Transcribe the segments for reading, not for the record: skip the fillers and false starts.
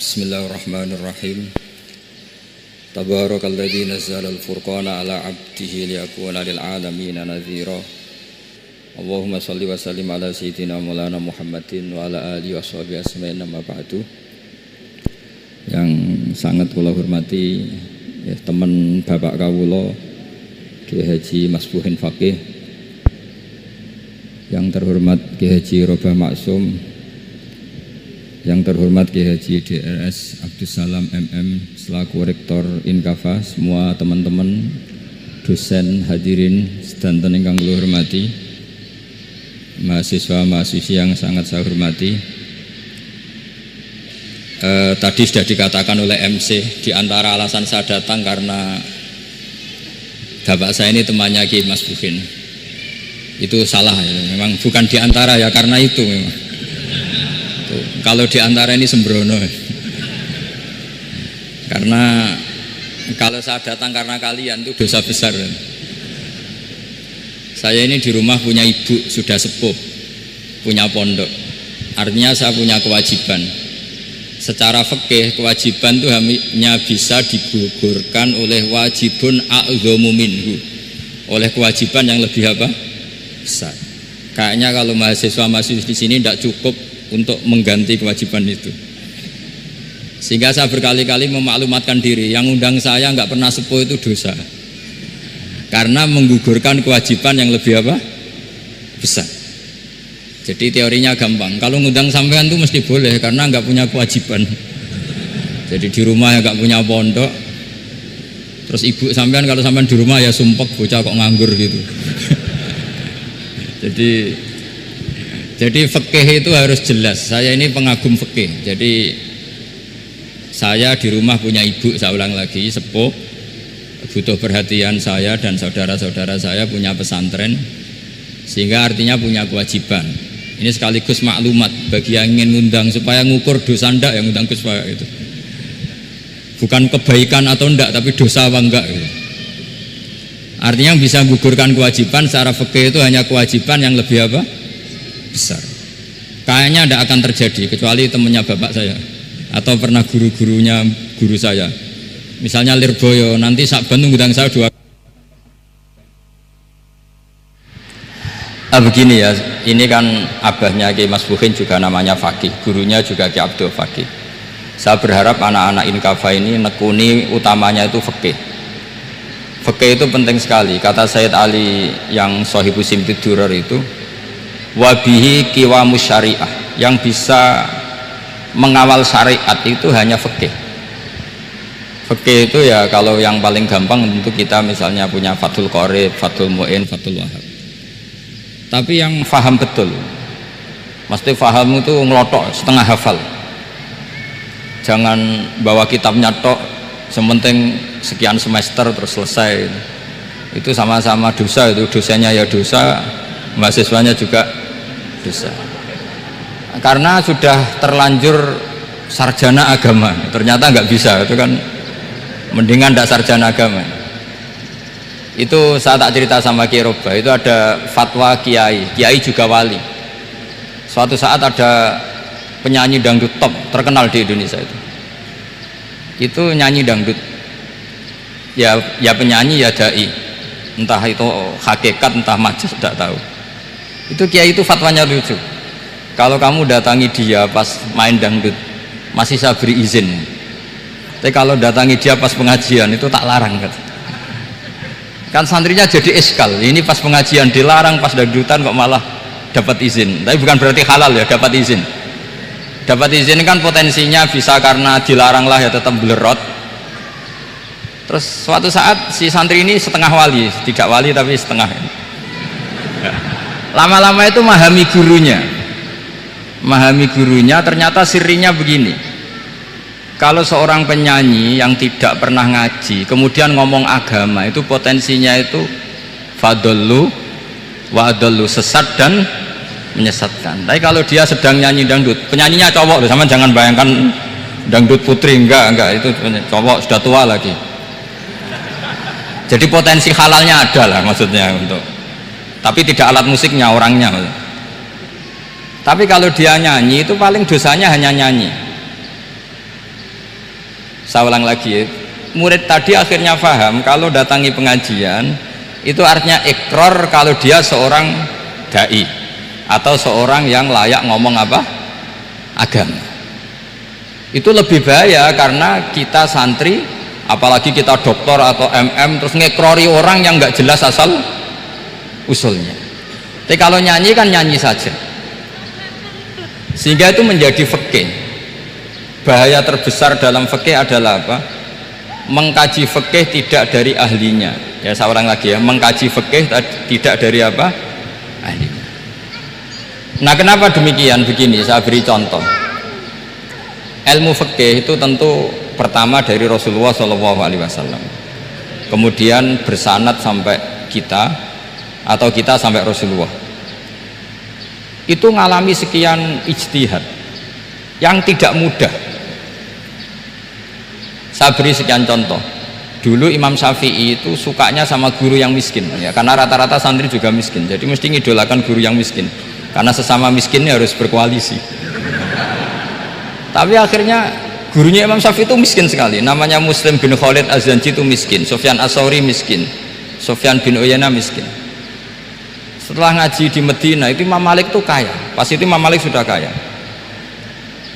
Bismillahirrahmanirrahim. Tabarakalladzi nazzala al-furqana ala 'abdihi liyakuna lil 'alamin nadhira. Allahumma shalli wa sallim ala sayyidina Maulana Muhammadin wa ala alihi washabihi ajmain, amma ba'du. Yang sangat kula hormati ya, teman Bapak kawula Kiai Haji Masbuhin Faqih, yang terhormat Kiai Haji Robah Maksum, yang terhormat Kiai Haji DRS Abdussalam MM selaku Rektor Inkafa, semua teman-teman dosen hadirin sedanten ingkang kula hormati, mahasiswa-mahasiswi yang sangat saya hormati. Tadi sudah dikatakan oleh MC, di antara alasan saya datang karena bapak saya ini temannya Kiai Masbuhin. Itu salah ya, memang bukan di antara ya, karena itu memang. Kalau di antara ini sembrono. Karena kalau saya datang karena kalian itu dosa besar. Saya ini di rumah punya ibu sudah sepuh, punya pondok. Artinya saya punya kewajiban. Secara fikih kewajiban itu hanya bisa digugurkan oleh wajibun a'dhamu minhu, oleh kewajiban yang lebih apa? Besar. Kayaknya kalau mahasiswa-mahasiswa di sini tidak cukup untuk mengganti kewajiban itu. Sehingga saya berkali-kali memaklumatkan diri, yang undang saya nggak pernah sepuh itu dosa, karena menggugurkan kewajiban yang lebih apa? Besar. Jadi teorinya gampang, kalau ngundang sampean itu mesti boleh karena nggak punya kewajiban. Jadi di rumah ya nggak punya pondok, terus ibu sampean kalau sampean di rumah ya sumpek, bocah kok nganggur gitu. Jadi fikih itu harus jelas. Saya ini pengagum fikih. Jadi saya di rumah punya ibu, saya ulang lagi, sepuh, butuh perhatian saya dan saudara-saudara saya, punya pesantren, sehingga artinya punya kewajiban. Ini sekaligus maklumat bagi yang ingin ngundang supaya ngukur dosa ndak yang ngundang supaya itu. Bukan kebaikan atau ndak, tapi dosa apa enggak gitu. Artinya bisa gugurkan kewajiban secara fikih itu hanya kewajiban yang lebih apa? Besar. Kayaknya tidak akan terjadi kecuali temannya bapak saya atau pernah guru-gurunya guru saya. Misalnya Lirboyo, nanti Sakban ngundang saya 2. Begini ya, ini kan abahnya Kiai Masbuhin juga namanya Faqih, gurunya juga Kiai Abdul Faqih. Saya berharap anak-anak Inkafa ini nekuni utamanya itu fikih. Fikih itu penting sekali. Kata Sayyid Ali yang Shahibu Simtid Durar itu, wabihi kiwamus syariah, yang bisa mengawal syariat itu hanya fikih. Fikih itu ya kalau yang paling gampang tentu kita misalnya punya Fathul Qorib, Fathul Mu'in, Fathul Wahab. Tapi yang faham betul, mesti faham itu ngelotok setengah hafal. Jangan bawa kitabnya tok, sementing sekian semester terus selesai. Itu sama-sama dosa, itu dosanya ya dosa, mahasiswanya juga dosa. Karena sudah terlanjur sarjana agama, ternyata nggak bisa, itu kan mendingan tidak sarjana agama. Itu saya tak cerita sama Kiai Roba, itu ada fatwa kiai juga wali. Suatu saat ada penyanyi dangdut top terkenal di Indonesia itu nyanyi dangdut, ya penyanyi ya dai, entah itu hakikat entah majas tidak tahu. Itu kiai itu fatwanya lucu, kalau kamu datangi dia pas main dangdut masih saya beri izin, tapi kalau datangi dia pas pengajian itu tak larang. Kan santrinya jadi eskal, ini pas pengajian dilarang, pas dangdutan kok malah dapat izin. Tapi bukan berarti halal ya, dapat izin. Dapat izin kan potensinya bisa karena dilarang lah ya tetap belerot. Terus suatu saat si santri ini setengah wali, tidak wali tapi setengah. Lama-lama itu memahami gurunya, ternyata sirinya begini. Kalau seorang penyanyi yang tidak pernah ngaji kemudian ngomong agama, itu potensinya itu fadollu wa adollu, sesat dan menyesatkan. Tapi kalau dia sedang nyanyi dangdut, penyanyinya cowok loh, sama jangan bayangkan dangdut putri, enggak, itu cowok sudah tua lagi. Jadi potensi halalnya ada lah maksudnya untuk, tapi tidak alat musiknya, orangnya. Tapi kalau dia nyanyi itu paling dosanya hanya nyanyi. Saya ulang lagi ya. Murid tadi akhirnya paham kalau datangi pengajian itu artinya ikrar kalau dia seorang dai atau seorang yang layak ngomong apa? Agama. Itu lebih bahaya karena kita santri, apalagi kita doktor atau MM terus ngekrori orang yang nggak jelas asal usulnya. Tapi kalau nyanyi kan nyanyi saja, sehingga itu menjadi fikih. Bahaya terbesar dalam fikih adalah apa? Mengkaji fikih tidak dari ahlinya. Ya saya ulang lagi ya, mengkaji fikih tidak dari apa? Ahlinya. Nah kenapa demikian? Begini, saya beri contoh. Ilmu fikih itu tentu pertama dari Rasulullah SAW, kemudian bersanad sampai kita atau kita sampai Rasulullah. Itu ngalami sekian ijtihad yang tidak mudah. Saya beri sekian contoh. Dulu Imam Syafi'i itu sukanya sama guru yang miskin ya, karena rata-rata santri juga miskin, jadi mesti ngidolakan guru yang miskin karena sesama miskinnya harus berkoalisi. Tapi akhirnya gurunya Imam Syafi'i itu miskin sekali, namanya Muslim bin Khalid Az-Zanji itu miskin, Sufyan As-Sauri miskin, Sufyan bin Uyainah miskin. Setelah ngaji di Medina itu Imam Malik itu kaya, pas itu Imam Malik sudah kaya.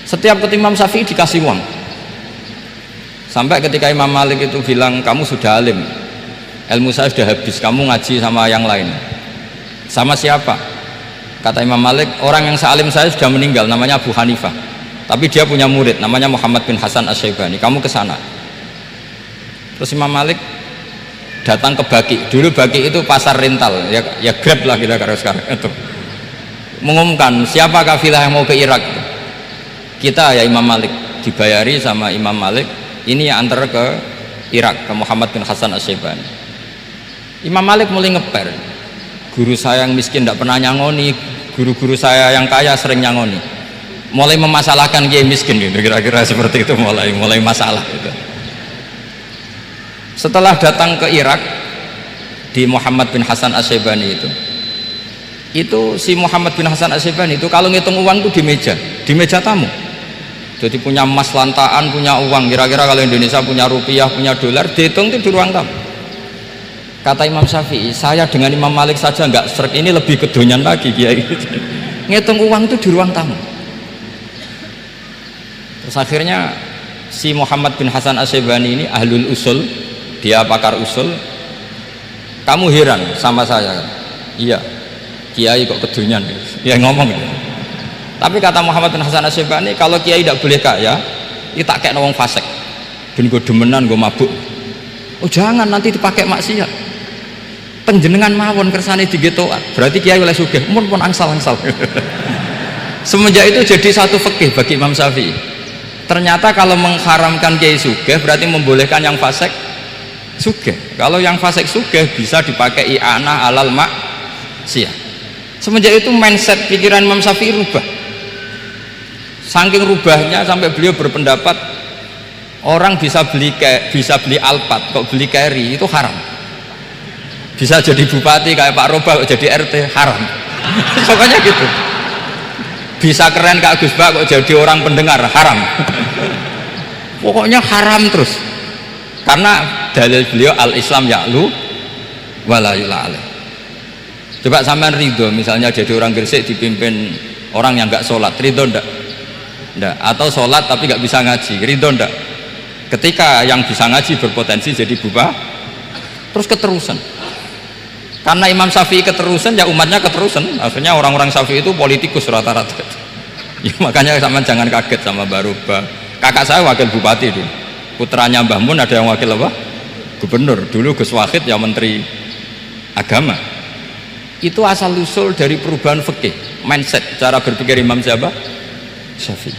Setiap ketemu Imam Syafi'i dikasih uang, sampai ketika Imam Malik itu bilang, kamu sudah alim, ilmu saya sudah habis, kamu ngaji sama yang lain. Sama siapa? Kata Imam Malik, orang yang sealim saya sudah meninggal, namanya Abu Hanifah, tapi dia punya murid namanya Muhammad bin Hasan Asy-Syaibani, kamu ke sana. Terus Imam Malik datang ke Baki, dulu Baki itu pasar rental ya Grab lah kita sekarang itu, mengumumkan siapa kafilah yang mau ke Irak. Kita ya Imam Malik, dibayari sama Imam Malik, ini yang antar ke Irak, ke Muhammad bin Hasan Asy-Syaibani. Imam Malik mulai ngeper, guru saya yang miskin tidak pernah nyangoni, guru-guru saya yang kaya sering nyangoni, mulai memasalahkan kiai miskin gitu, kira-kira seperti itu, mulai masalah gitu. Setelah datang ke Irak di Muhammad bin Hasan Asy-Syaibani itu si Muhammad bin Hasan Asy-Syaibani itu kalau ngitung uang itu di meja tamu. Jadi punya emas lantaan, punya uang, kira-kira kalau Indonesia punya rupiah, punya dolar, dihitung itu di ruang tamu. Kata Imam Syafi'i, saya dengan Imam Malik saja nggak srek, ini lebih kedonyan lagi kiai. Ngitung uang itu di ruang tamu. Terus akhirnya si Muhammad bin Hasan Asy-Syaibani ini ahlul usul, dia pakar usul. Kamu heran sama saya? Iya, kiai kok kedonyan? Ya ngomong gitu. Tapi kata Muhammad bin Hasan Asy-Syaibani, kalau kiai tidak boleh kaya, itu tak kayak wong fasik, ben gue demenan, gue mabuk. Oh jangan, nanti dipakai maksiat. Penjenengan mawon kersane digetokan, berarti kiai oleh sugih, pun angsal-angsal. Semenjak itu jadi satu fikih bagi Imam Syafi'i. Ternyata kalau mengharamkan kiai sugih berarti membolehkan yang fasik sugih. Kalau yang fasik sugih bisa dipakai i'anah alal maksiyah. Semenjak itu mindset pikiran Imam Syafi'i rubah. Saking rubahnya sampai beliau berpendapat orang bisa beli Alphard kok beli carry itu haram. Bisa jadi bupati kayak Pak Roba kok jadi RT haram. Pokoknya gitu. Bisa keren Kak Gus Bak kok jadi orang pendengar haram. Pokoknya haram terus. Karena dalil beliau al-Islam ya'lu wala yu'la alaih. Coba sampean ridho misalnya jadi orang Gresik dipimpin orang yang nggak sholat, ridho ndak? Ndak. Atau sholat tapi nggak bisa ngaji, ridho ndak? Ketika yang bisa ngaji berpotensi jadi bubah, terus keterusan. Karena Imam Syafi'i keterusan, ya umatnya keterusan. Akhirnya orang-orang Syafi'i itu politikus rata-rata. Ya, makanya sama jangan kaget sama Baroba. Kakak saya wakil bupati dulu, putranya Mbah Mun ada yang wakil apa? Gubernur. Dulu Gus Wahid ya menteri agama. Itu asal usul dari perubahan fikih, mindset, cara berpikir Imam Syafi'i.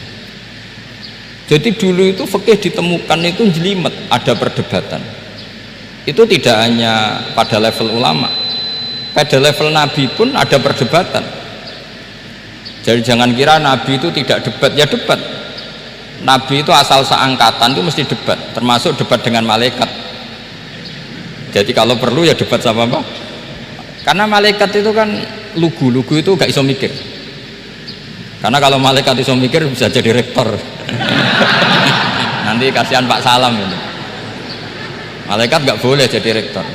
Jadi dulu itu fikih ditemukan itu jelimet, ada perdebatan. Itu tidak hanya pada level ulama, pada level Nabi pun ada perdebatan. Jadi jangan kira Nabi itu tidak debat, ya debat. Nabi itu asal seangkatan itu mesti debat, termasuk debat dengan malaikat. Jadi kalau perlu ya debat sama apa? Karena malaikat itu kan lugu itu gak iso mikir. Karena kalau malaikat iso mikir bisa jadi rektor. Nah, nanti kasihan Pak Salam ini. Malaikat nggak boleh jadi rektor.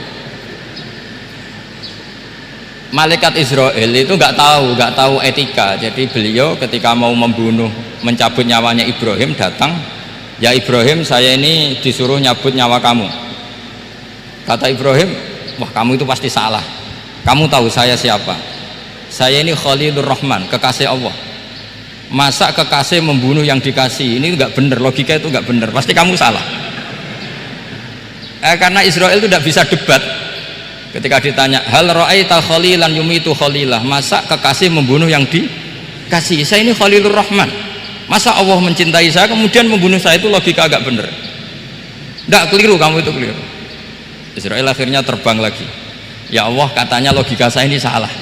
Malaikat Israel itu nggak tahu etika. Jadi beliau ketika mau membunuh, mencabut nyawanya Ibrahim, datang, ya Ibrahim, saya ini disuruh nyabut nyawa kamu. Kata Ibrahim, wah kamu itu pasti salah. Kamu tahu saya siapa? Saya ini Khalilur Rahman, kekasih Allah. Masa kekasih membunuh yang dikasih? Ini nggak benar, logika itu nggak benar. Pasti kamu salah. Karena Israel itu tidak bisa debat. Ketika ditanya, hal ra'aita khalilan yumitu khalilah, masa kekasih membunuh yang dikasih? Saya ini Khalilur Rahman, masa Allah mencintai saya kemudian membunuh saya? Itu logika agak bener. Tidak, keliru, kamu itu keliru. Israel akhirnya terbang lagi. Ya Allah, katanya logika saya ini salah,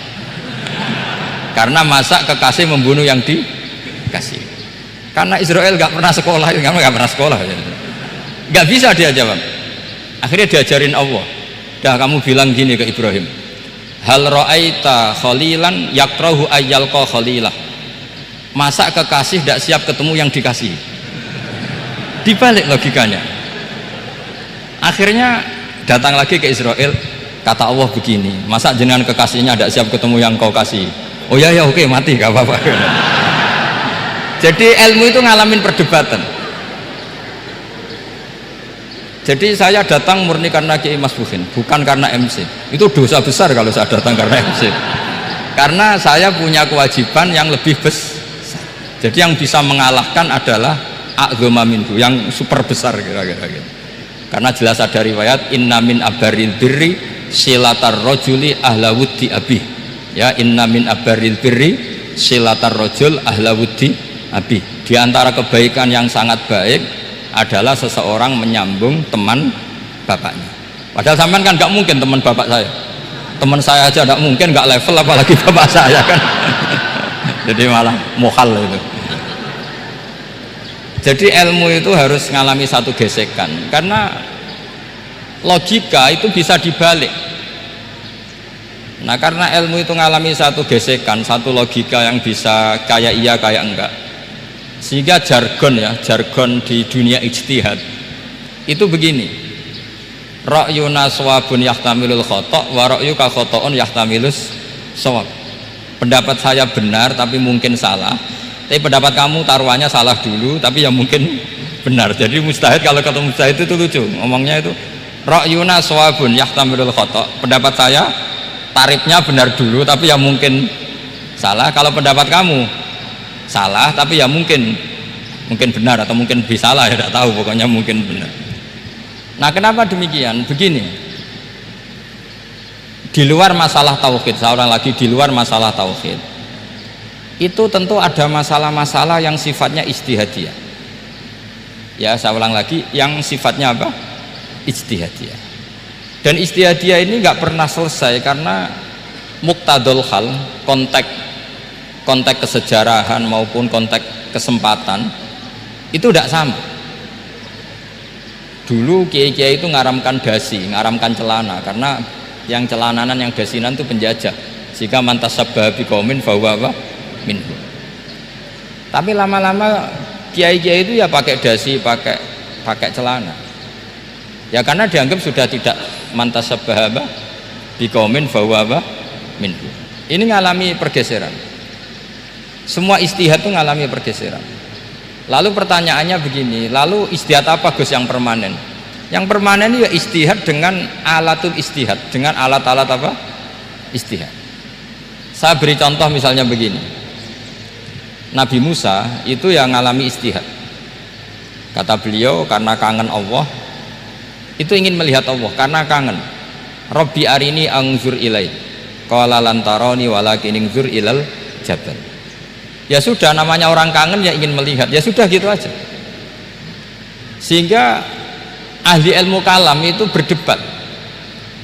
karena masa kekasih membunuh yang dikasih? Karena Israel nggak pernah sekolah, kamu nggak pernah sekolah, nggak bisa dia jawab. Akhirnya diajarin Allah. Dah kamu bilang gini ke Ibrahim, hal ra'aita khalilan yakrahu ayyalqa khalilah, masa kekasih tidak siap ketemu yang dikasih? Dibalik logikanya. Akhirnya datang lagi ke Israel, kata Allah begini, masa jenengan kekasihnya tidak siap ketemu yang kau kasih? Oh ya ya, oke, mati, gak apa-apa. Jadi ilmu itu ngalamin perdebatan. Jadi saya datang murni karena Kiai Mas Buhin, bukan karena MC. Itu dosa besar kalau saya datang karena MC. Karena saya punya kewajiban yang lebih besar. Jadi yang bisa mengalahkan adalah a'dzama minhu, yang super besar kira-kira gitu. Karena jelas ada riwayat, inna min abaril birri silatar rajuli ahla wuddi abi. Ya, inna min abaril birri silatar rajul ahla wuddi abi. Di antara kebaikan yang sangat baik adalah seseorang menyambung teman bapaknya. Padahal sampean kan nggak mungkin teman bapak saya, teman saya aja nggak mungkin, nggak level apalagi bapak saya kan. Jadi malah mohal itu. Jadi ilmu itu harus mengalami satu gesekan, karena logika itu bisa dibalik. Nah, karena ilmu itu mengalami satu gesekan, satu logika yang bisa kayak iya kayak enggak, sehingga jargon di dunia ijtihad itu begini, ra'yuna shawabun yahtamilul khata' wa ra'yuka khata'un yahtamilus shawab. Pendapat saya benar tapi mungkin salah, tapi pendapat kamu taruhannya salah dulu tapi ya mungkin benar. Jadi mustahid, kalau ketemu mustahid itu lucu ngomongnya, itu ra'yuna shawabun yahtamilul khata', pendapat saya tarifnya benar dulu tapi ya mungkin salah. Kalau pendapat kamu salah tapi ya mungkin benar, atau mungkin bisa salah, ya tidak tahu, pokoknya mungkin benar. Nah, kenapa demikian? Begini, di luar masalah tauhid, seorang lagi di luar masalah tauhid itu tentu ada masalah-masalah yang sifatnya ijtihadiyah. Ya, saya ulang lagi, yang sifatnya apa? Ijtihadiyah. Dan ijtihadiyah ini nggak pernah selesai, karena muqtadul hal, konteks kesejarahan maupun konteks kesempatan itu tidak sama. Dulu kiai-kiai itu ngaramkan dasi, ngaramkan celana, karena yang celananan, yang dasinan itu penjajah. Jika mantas sabah biqaumin fahuwa minhu. Tapi lama-lama kiai-kiai itu ya pakai dasi, pakai celana. Ya karena dianggap sudah tidak mantas sabah biqaumin fahuwa minhu. Ini ngalami pergeseran. Semua ijtihad itu ngalami pergeseran. Lalu pertanyaannya begini, lalu ijtihad apa Gus yang permanen? Yang permanen ya ijtihad dengan alatul ijtihad, dengan alat-alat apa? Ijtihad. Saya beri contoh misalnya begini, Nabi Musa itu yang ngalami ijtihad. Kata beliau, karena kangen Allah, itu ingin melihat Allah, karena kangen. Rabbi arini anzur ilai, qala lan tarani walakin anzur ilal jabal. Ya sudah, namanya orang kangen ya ingin melihat, ya sudah gitu aja. Sehingga ahli ilmu kalam itu berdebat.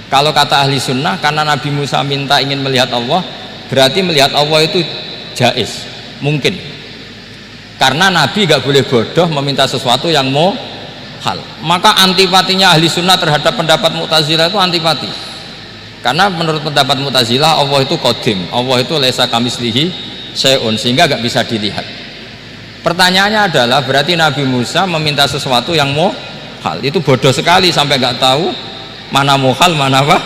Kalau kata ahli sunnah, karena Nabi Musa minta ingin melihat Allah, berarti melihat Allah itu jaiz, mungkin. Karena Nabi gak boleh bodoh meminta sesuatu yang hal. Maka antipatinya ahli sunnah terhadap pendapat Mu'tazilah itu antipati. Karena menurut pendapat Mu'tazilah Allah itu qadim, Allah itu laisa kamislihi syai'un, sehingga gak bisa dilihat. Pertanyaannya adalah berarti Nabi Musa meminta sesuatu yang mohal. Itu bodoh sekali sampai nggak tahu mana mohal mana apa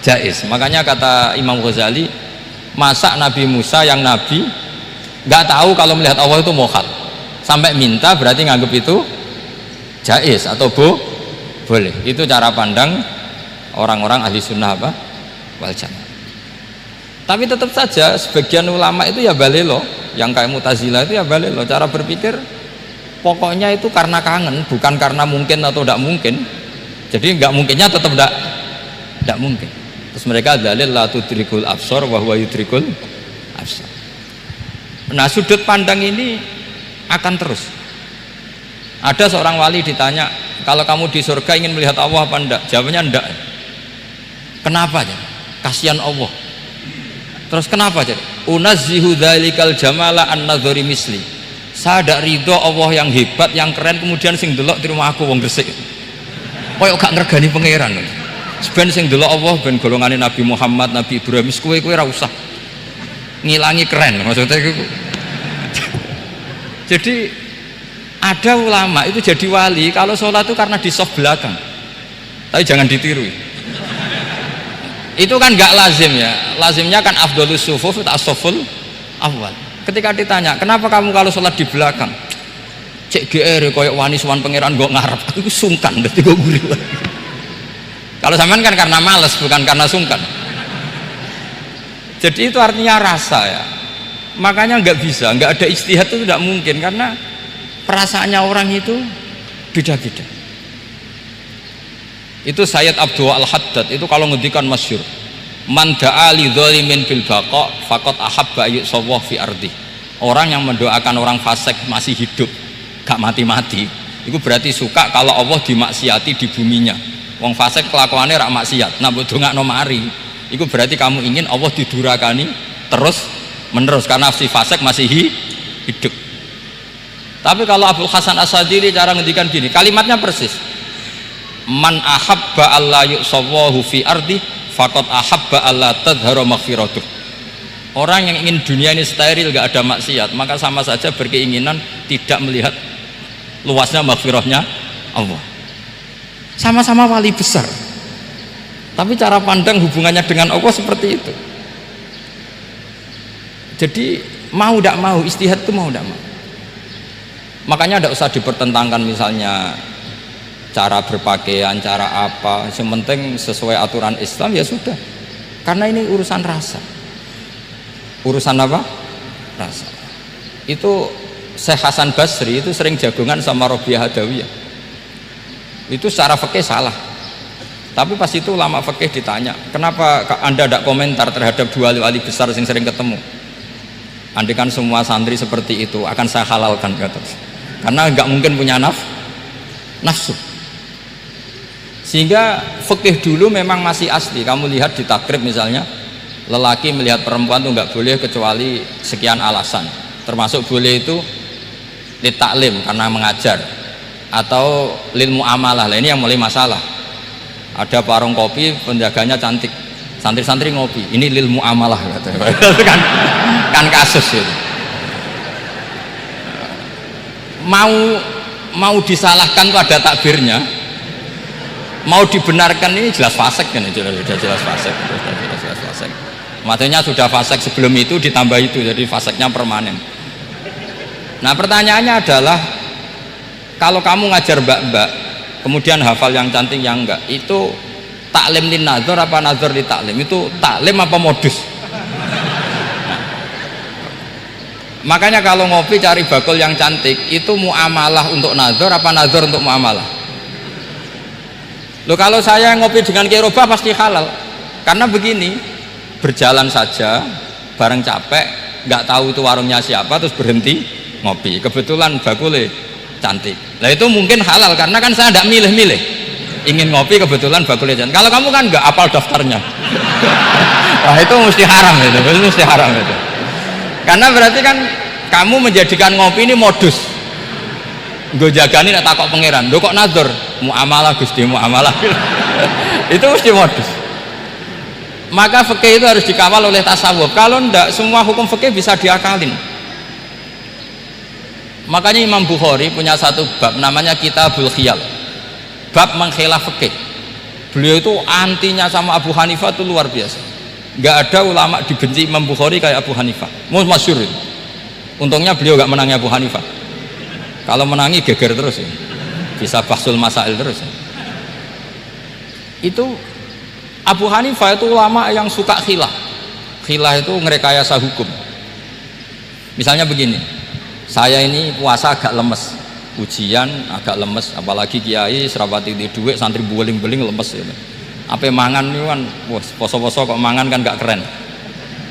jaiz. Makanya kata Imam Ghazali, masa Nabi Musa yang Nabi nggak tahu kalau melihat Allah itu mohal sampai minta, berarti nganggep itu jaiz atau boleh. Itu cara pandang orang-orang ahli sunnah apa wal jamaah. Tapi tetap saja sebagian ulama itu ya balelo, yang kayak Mu'tazilah itu ya balelo, cara berpikir pokoknya itu karena kangen, bukan karena mungkin atau tidak mungkin. Jadi nggak mungkinnya tetap tidak mungkin. Terus mereka dalil la tudrikul absar wa huwa yudrikul absar. Nah, sudut pandang ini akan terus. Ada seorang wali ditanya, kalau kamu di surga ingin melihat Allah apa enggak? Jawabannya enggak. Kenapa ya? Kasihan Allah. Terus kenapa jadi? Unazzihu dzalikal jamala an nadhari misli. Saya tidak ridho Allah yang hebat, yang keren, kemudian sing delok di rumah aku wong Gresik. Koyok gak ngergani pangeran. Sebenarnya sing delok Allah ben golongane Nabi Muhammad, Nabi Ibrahim, kowe ora usah ngilangi keren maksudnya itu. Jadi ada ulama itu jadi wali kalau sholat itu karena di soft belakang. Tapi jangan ditiru. Itu kan gak lazim ya, lazimnya kan afdolus sufuf as-saful awal. Ketika ditanya kenapa kamu kalau sholat di belakang, cek GR koyok wani suwan pangeran gue ngarep, aku sungkan berarti gue gurih lagi. Kalau sampean kan karena males, bukan karena sungkan. Jadi itu artinya rasa ya, makanya nggak bisa, nggak ada ijtihad itu tidak mungkin karena perasaannya orang itu beda-beda. Itu Sayyid Abdul Al-Haddad itu kalau ngendikan masyhur, man da'a li dzalimin bil baqa faqad ahabba yu'sawwa fi ardi. Orang yang mendoakan orang fasik masih hidup gak mati-mati itu berarti suka kalau Allah dimaksiati di buminya. Wong fasik kelakuannya rak maksiat, nah mbok dongakno mari itu berarti kamu ingin Allah didurakani terus menerus karena si fasik masih hidup. Tapi kalau Abdul Hasan As-Sadili cara ngendikan gini, kalimatnya persis, man ahabba alla yu'sawwahu fi ardi faqad ahabba alla tadhhara maghfiratuh. Orang yang ingin dunia ini steril gak ada maksiat, maka sama saja berkeinginan tidak melihat luasnya maghfirahnya Allah. Sama-sama wali besar, tapi cara pandang hubungannya dengan Allah seperti itu. Jadi mau tidak mau ijtihad itu mau tidak mau. Makanya tidak usah dipertentangkan misalnya cara berpakaian, cara apa, yang penting sesuai aturan Islam ya sudah. Karena ini urusan rasa. Urusan apa? Rasa. Itu Syekh Hasan Basri itu sering jagongan sama Robiah Hadawiyah. Itu secara fikih salah. Tapi pas itu ulama fikih ditanya, kenapa Anda tidak komentar terhadap dua wali besar yang sering ketemu? Andai kan semua santri seperti itu akan saya halalkan, kata. Karena nggak mungkin punya nafsu. Sehingga fikih dulu memang masih asli. Kamu lihat di takrib misalnya, lelaki melihat perempuan itu nggak boleh kecuali sekian alasan. Termasuk boleh itu litaklim karena mengajar, atau lil muamalah. Lah ini yang mulai masalah. Ada warung kopi, penjaganya cantik, santri-santri ngopi, ini lil muamalah kan kasus itu. Mau disalahkan tuh ada takbirnya, mau dibenarkan ini jelas fasik kan, jelas fasik. Maksudnya sudah fasik sebelum itu ditambah itu, jadi fasiknya permanen. Nah pertanyaannya adalah, kalau kamu ngajar mbak-mbak kemudian hafal yang cantik yang enggak, itu taklim lin nazar apa nazar li taklim? Itu taklim apa modus? Makanya kalau ngopi cari bakul yang cantik, itu muamalah untuk nazar apa nazar untuk muamalah? Loh, kalau saya ngopi dengan kirobah pasti halal. Karena begini, berjalan saja bareng capek, nggak tahu itu warungnya siapa, terus berhenti ngopi, kebetulan bakulnya cantik. Nah itu mungkin halal karena kan saya tidak milih-milih, ingin ngopi kebetulan bakulnya cantik. Kalau kamu kan nggak apal daftarnya. Wah itu mesti haram itu. Karena berarti kan kamu menjadikan ngopi ini modus. Gue jagani nak takok pangeran, lo kok nazar muamalah Gusti muamalah. Itu mesti modus. Maka fikih itu harus dikawal oleh tasawuf. Kalau ndak, semua hukum fikih bisa diakalin. Makanya Imam Bukhari punya satu bab namanya Kitabul Khiyal, bab mengkhilaf fikih. Beliau itu antinya sama Abu Hanifah itu luar biasa. Nggak ada ulama dibenci Imam Bukhari kayak Abu Hanifah. Masyhur itu. Untungnya beliau nggak menangi Abu Hanifah. Kalau menangi geger terus ya. Bisa bahsul masail terus ya. Itu Abu Hanifah itu ulama yang suka khilah. Khilah itu ngerekayasa hukum. Misalnya begini, saya ini puasa agak lemes, ujian agak lemes, apalagi kiai serapati di duit, santri beling-beling lemes gitu. Apa mangan itu kan, poso-poso kok mangan kan gak keren.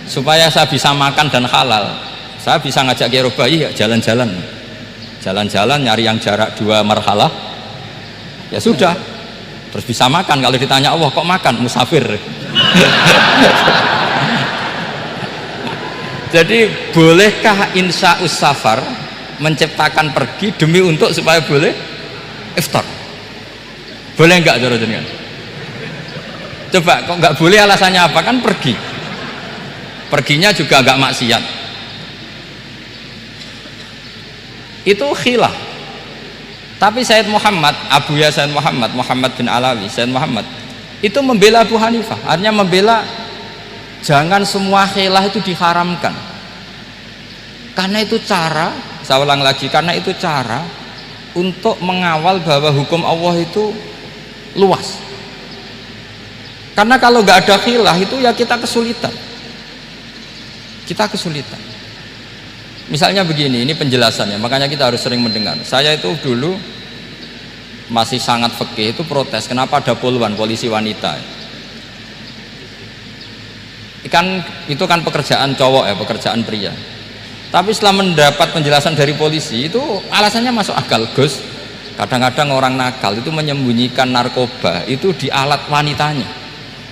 Supaya saya bisa makan dan halal, saya bisa ngajak Kiai Robai ya jalan-jalan nyari yang jarak 2 marhalah, ya sudah, terus bisa makan. Kalau ditanya Allah kok makan, musafir. Jadi bolehkah insya'us safar menciptakan pergi demi untuk supaya boleh iftar? Boleh enggak cara jenengan? Coba kok enggak boleh, alasannya apa? Kan pergi, perginya juga enggak maksiat. Itu khilaf. Tapi Sayyid Muhammad, Abu Ya Sayyid Muhammad bin Alawi, Sayyid Muhammad itu membela Abu Hanifah, artinya membela jangan semua khilaf itu diharamkan, karena itu cara, saya ulang lagi, karena itu cara untuk mengawal bahwa hukum Allah itu luas. Karena kalau nggak ada khilaf itu ya kita kesulitan. Misalnya begini, ini penjelasannya, makanya kita harus sering mendengar. Saya itu dulu masih sangat fikih itu protes, kenapa ada polisi wanita. Itu kan pekerjaan cowok ya, pekerjaan pria. Tapi setelah mendapat penjelasan dari polisi itu alasannya masuk akal, Gus. Kadang-kadang orang nakal itu menyembunyikan narkoba itu di alat wanitanya.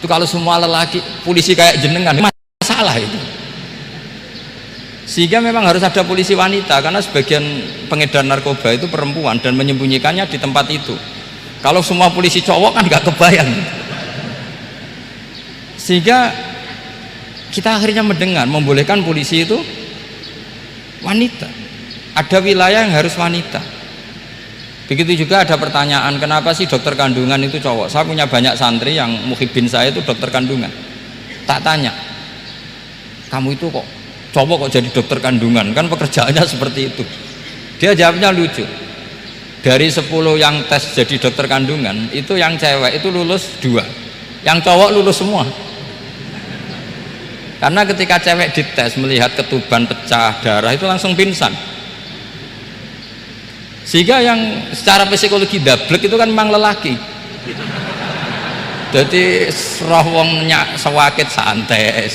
Itu kalau semua lelaki polisi kayak jenengan masalah itu. Sehingga memang harus ada polisi wanita, karena sebagian pengedar narkoba itu perempuan dan menyembunyikannya di tempat itu. Kalau semua polisi cowok kan nggak kebayang. Sehingga kita akhirnya mendengar membolehkan polisi itu wanita. Ada wilayah yang harus wanita. Begitu juga ada pertanyaan, kenapa sih dokter kandungan itu cowok? Saya punya banyak santri yang muhibin saya itu dokter kandungan. Tak tanya, kamu itu kok cowok kok jadi dokter kandungan? Kan pekerjaannya seperti itu. Dia jawabnya lucu. Dari 10 yang tes jadi dokter kandungan, itu yang cewek itu lulus 2, yang cowok lulus semua. Karena ketika cewek dites melihat ketuban pecah darah itu langsung pingsan. Sehingga yang secara psikologi dablek itu kan memang lelaki. Jadi roh wongnya sewakit santai.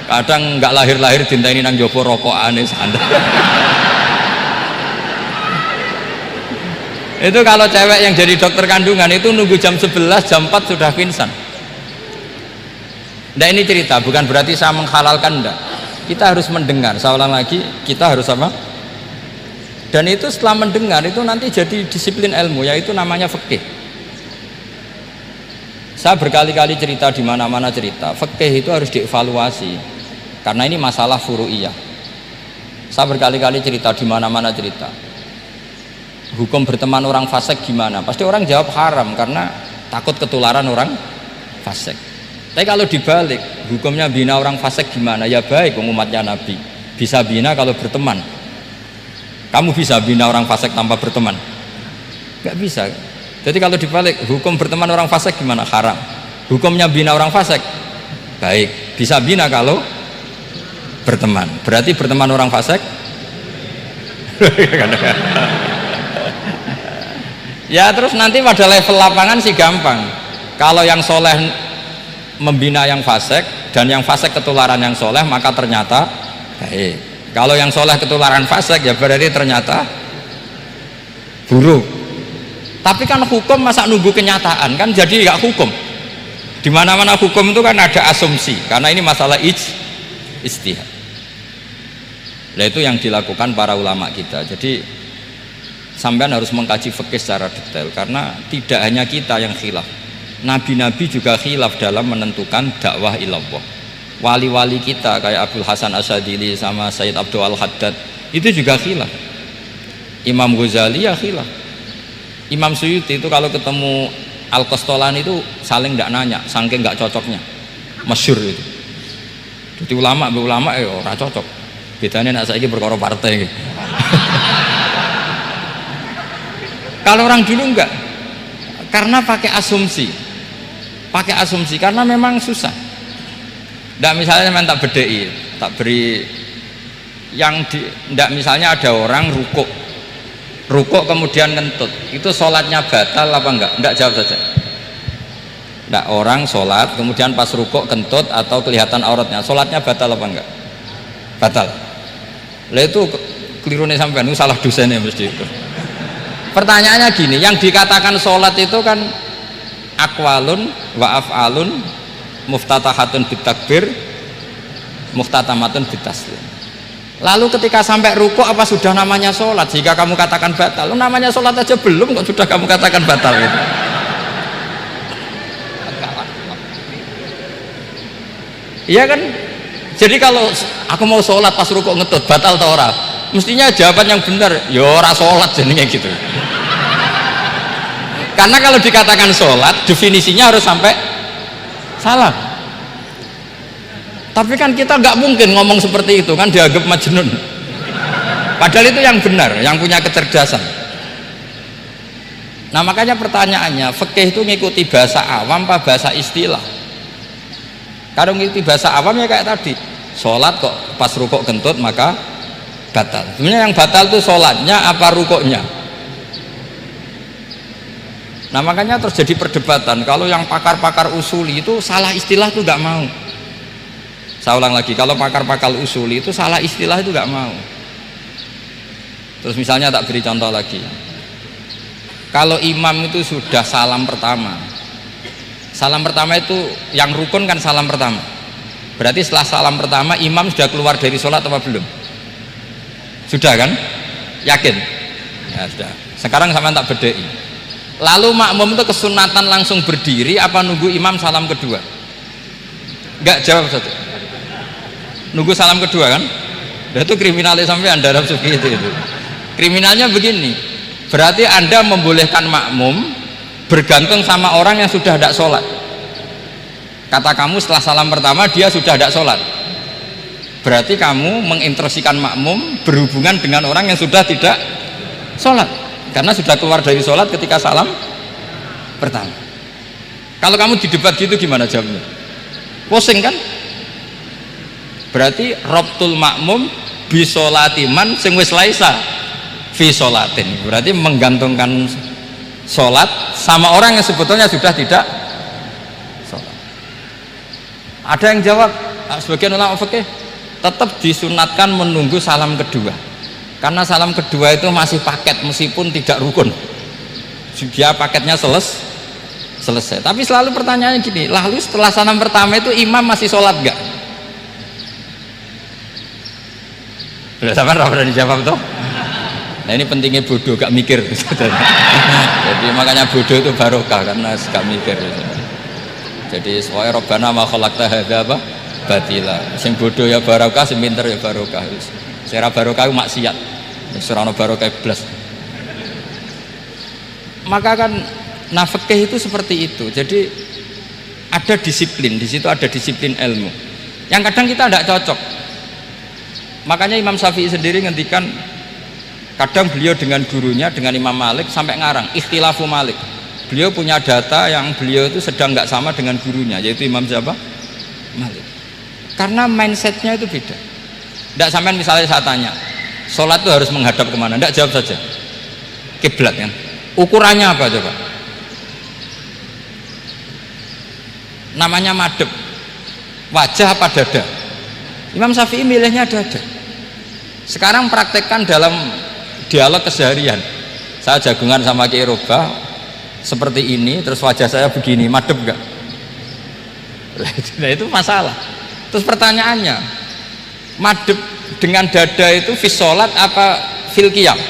Kadang nggak lahir-lahir dintaini nang jopo rokokane santai. Itu kalau cewek yang jadi dokter kandungan itu nunggu jam 11, jam 4 sudah pingsan. Nah ini cerita, bukan berarti saya menghalalkan, enggak. Kita harus mendengar, saya ulang lagi, kita harus apa? Dan itu setelah mendengar itu nanti jadi disiplin ilmu, yaitu namanya fikih. Saya berkali-kali cerita di mana-mana cerita, fikih itu harus dievaluasi, karena ini masalah furu'iyah. Saya berkali-kali cerita di mana-mana cerita. Hukum berteman orang fasik gimana? Pasti orang jawab haram karena takut ketularan orang fasik. Tapi kalau dibalik, hukumnya bina orang fasik gimana? Ya baik, umatnya Nabi bisa bina kalau berteman. Kamu bisa bina orang fasik tanpa berteman? Gak bisa. Jadi kalau dibalik, hukum berteman orang fasik gimana? Haram. Hukumnya bina orang fasik baik, bisa bina kalau berteman. Berarti berteman orang fasik ya terus nanti pada level lapangan sih gampang. Kalau yang soleh membina yang fasik dan yang fasik ketularan yang soleh, maka ternyata baik. Kalau yang soleh ketularan fasik ya berarti ternyata buruk. Tapi kan hukum masa nunggu kenyataan, kan jadi nggak hukum. Di mana-mana hukum itu kan ada asumsi, karena ini masalah ijtihad. Nah itu yang dilakukan para ulama kita. Jadi sampean harus mengkaji fikih secara detail, karena tidak hanya kita yang khilaf. Nabi-nabi juga khilaf dalam menentukan dakwah ilallah. Wali-wali kita kayak Abdul Hasan Asyadili sama Sayyid Abdul Al-Haddad Itu juga khilaf. Imam Ghazali ya khilaf. Imam Suyuti itu kalau ketemu Al-Qastolani itu saling tidak nanya, saking nggak cocoknya, masyhur itu. Jadi ulama ya ora cocok. Bedanya nak saiki perkara partai. Kalau orang dulu enggak, karena pakai asumsi, karena memang susah. Nggak misalnya memang tak bedai, tak beri yang nggak misalnya ada orang rukuk kemudian ngentut, itu sholatnya batal apa enggak jawab saja. Nggak, orang sholat kemudian pas rukuk kentut atau kelihatan auratnya, sholatnya batal apa enggak? Batal. Lah itu keliru nih sampean, itu salah dosennya mesti itu. Pertanyaannya gini, yang dikatakan sholat itu kan akwalun wa af'alun muftatahatun bitakbir muftatamatun bitaslim. Lalu ketika sampai rukuk apa sudah namanya sholat jika kamu katakan batal? Namanya sholat aja belum kok sudah kamu katakan batal gitu. Iya kan? Jadi kalau aku mau sholat pas rukuk ngetut batal atau ora? Mestinya jawaban yang benar, ya ora sholat jadinya gitu. Karena kalau dikatakan sholat definisinya harus sampai salah. Tapi kan kita nggak mungkin ngomong seperti itu, kan dianggap majnun. Padahal itu yang benar, yang punya kecerdasan. Nah makanya pertanyaannya, fikih itu ngikuti bahasa awam apa bahasa istilah? Kalau ngikuti bahasa awam ya kayak tadi, sholat kok pas rukuk kentut maka batal. Sebenarnya yang batal itu sholatnya apa rukuknya? Nah makanya terjadi perdebatan. Kalau yang pakar-pakar usuli itu salah istilah itu nggak mau. Saya ulang lagi, kalau pakar-pakar usuli itu salah istilah itu nggak mau. Terus misalnya tak beri contoh lagi, kalau imam itu sudah salam pertama itu yang rukun kan salam pertama, berarti setelah salam pertama imam sudah keluar dari sholat apa belum? Sudah kan? Yakin? Ya sudah. Sekarang sama tak bedai, lalu makmum itu kesunatan langsung berdiri apa nunggu imam salam kedua? Enggak, jawab satu. Nunggu salam kedua kan? Nah, itu kriminalnya sampai anda dalam sufi itu. Kriminalnya begini, berarti anda membolehkan makmum bergantung sama orang yang sudah tidak sholat. Kata kamu setelah salam pertama dia sudah tidak sholat, berarti kamu menginstruksikan makmum berhubungan dengan orang yang sudah tidak sholat karena sudah keluar dari sholat ketika salam pertama. Kalau kamu di debat gitu gimana jawabnya? Pusing kan? Berarti robtul makmum bisolatiman sing wis laisa fi sholatin, berarti menggantungkan sholat sama orang yang sebetulnya sudah tidak sholat. Ada yang jawab, sebagian ulama fikih tetap disunatkan menunggu salam kedua karena salam kedua itu masih paket meskipun tidak rukun, dia paketnya selesai. Tapi selalu pertanyaannya gini, lalu setelah salam pertama itu imam masih sholat gak? Udah sampai pernah dijawab tuh. Nah ini pentingnya bodoh gak mikir. Jadi makanya bodoh itu barokah karena gak mikir. Jadi soalnya Rabbana ma khalaqta hadza apa batila. Sing bodoh ya barokah, sing pinter ya barokah. Sira barokah maksiat. Ora ono barokah blas. Maka kan fikih itu seperti itu. Jadi ada disiplin, di situ ada disiplin ilmu. Yang kadang kita tidak cocok. Makanya Imam Syafi'i sendiri ngendikan, kadang beliau dengan gurunya, dengan Imam Malik sampai ngarang ikhtilafu Malik. Beliau punya data yang beliau itu sedang nggak sama dengan gurunya, yaitu Imam siapa? Malik. Karena mindsetnya itu beda. Tidak sampai misalnya saya tanya, sholat itu harus menghadap kemana? Tidak, jawab saja kiblat kan. Ukurannya apa coba? Namanya madhep. Wajah apa dada? Imam Syafi'i milihnya dada. Sekarang praktekkan dalam dialog keseharian. Saya jagungan sama Kiai Robah seperti ini, terus wajah saya begini, madhep gak? Nah itu masalah. Terus pertanyaannya, madhep dengan dada itu fis sholat apa fil qiyam?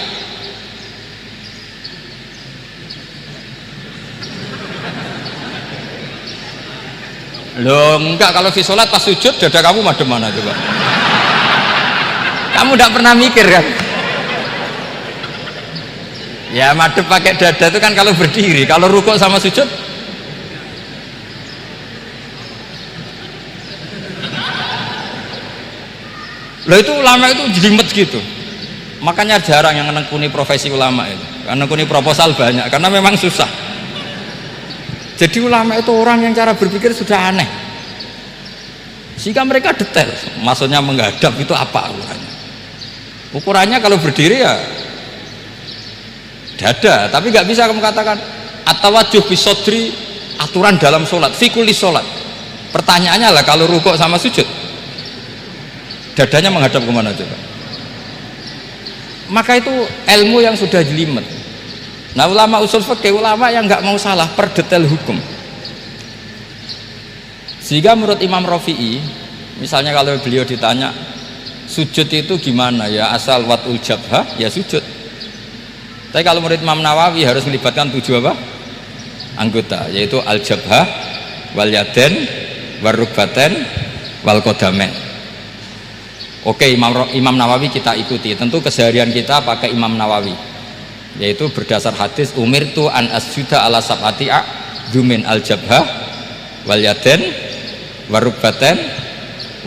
Loh enggak, kalau fis sholat pas sujud dada kamu madhep mana coba? Kamu tidak pernah mikir kan? Ya madep pakai dada itu kan kalau berdiri, kalau rukuk sama sujud loh, itu ulama itu jelimet gitu. Makanya jarang yang menekuni profesi ulama itu, menekuni proposal banyak karena memang susah. Jadi ulama itu orang yang cara berpikir sudah aneh, sehingga mereka detail. Maksudnya menghadap itu apa ukurannya? Ukurannya kalau berdiri ya dada, tapi nggak bisa kamu katakan at-tawajjuh bisodri, aturan dalam sholat, fikuli sholat. Pertanyaannya lah kalau rukuk sama sujud dadanya menghadap kemana coba? Maka itu ilmu yang sudah jelimet. Nah ulama usul fikih, ulama yang nggak mau salah per detail hukum. Sehingga menurut Imam Rafi'i, misalnya kalau beliau ditanya sujud itu gimana ya, asal watul jabhah ya sujud. Tapi kalau menurut Imam Nawawi harus melibatkan 7 apa? Anggota, yaitu al-jabhah, wal yaden, warukbaten, wal kodamen. Oke, Imam Nawawi kita ikuti. Tentu keseharian kita pakai Imam Nawawi, yaitu berdasar hadis umirtu an asjuda ala sab'ati a'dzumin al-jabhah, wal yaden, warukbaten,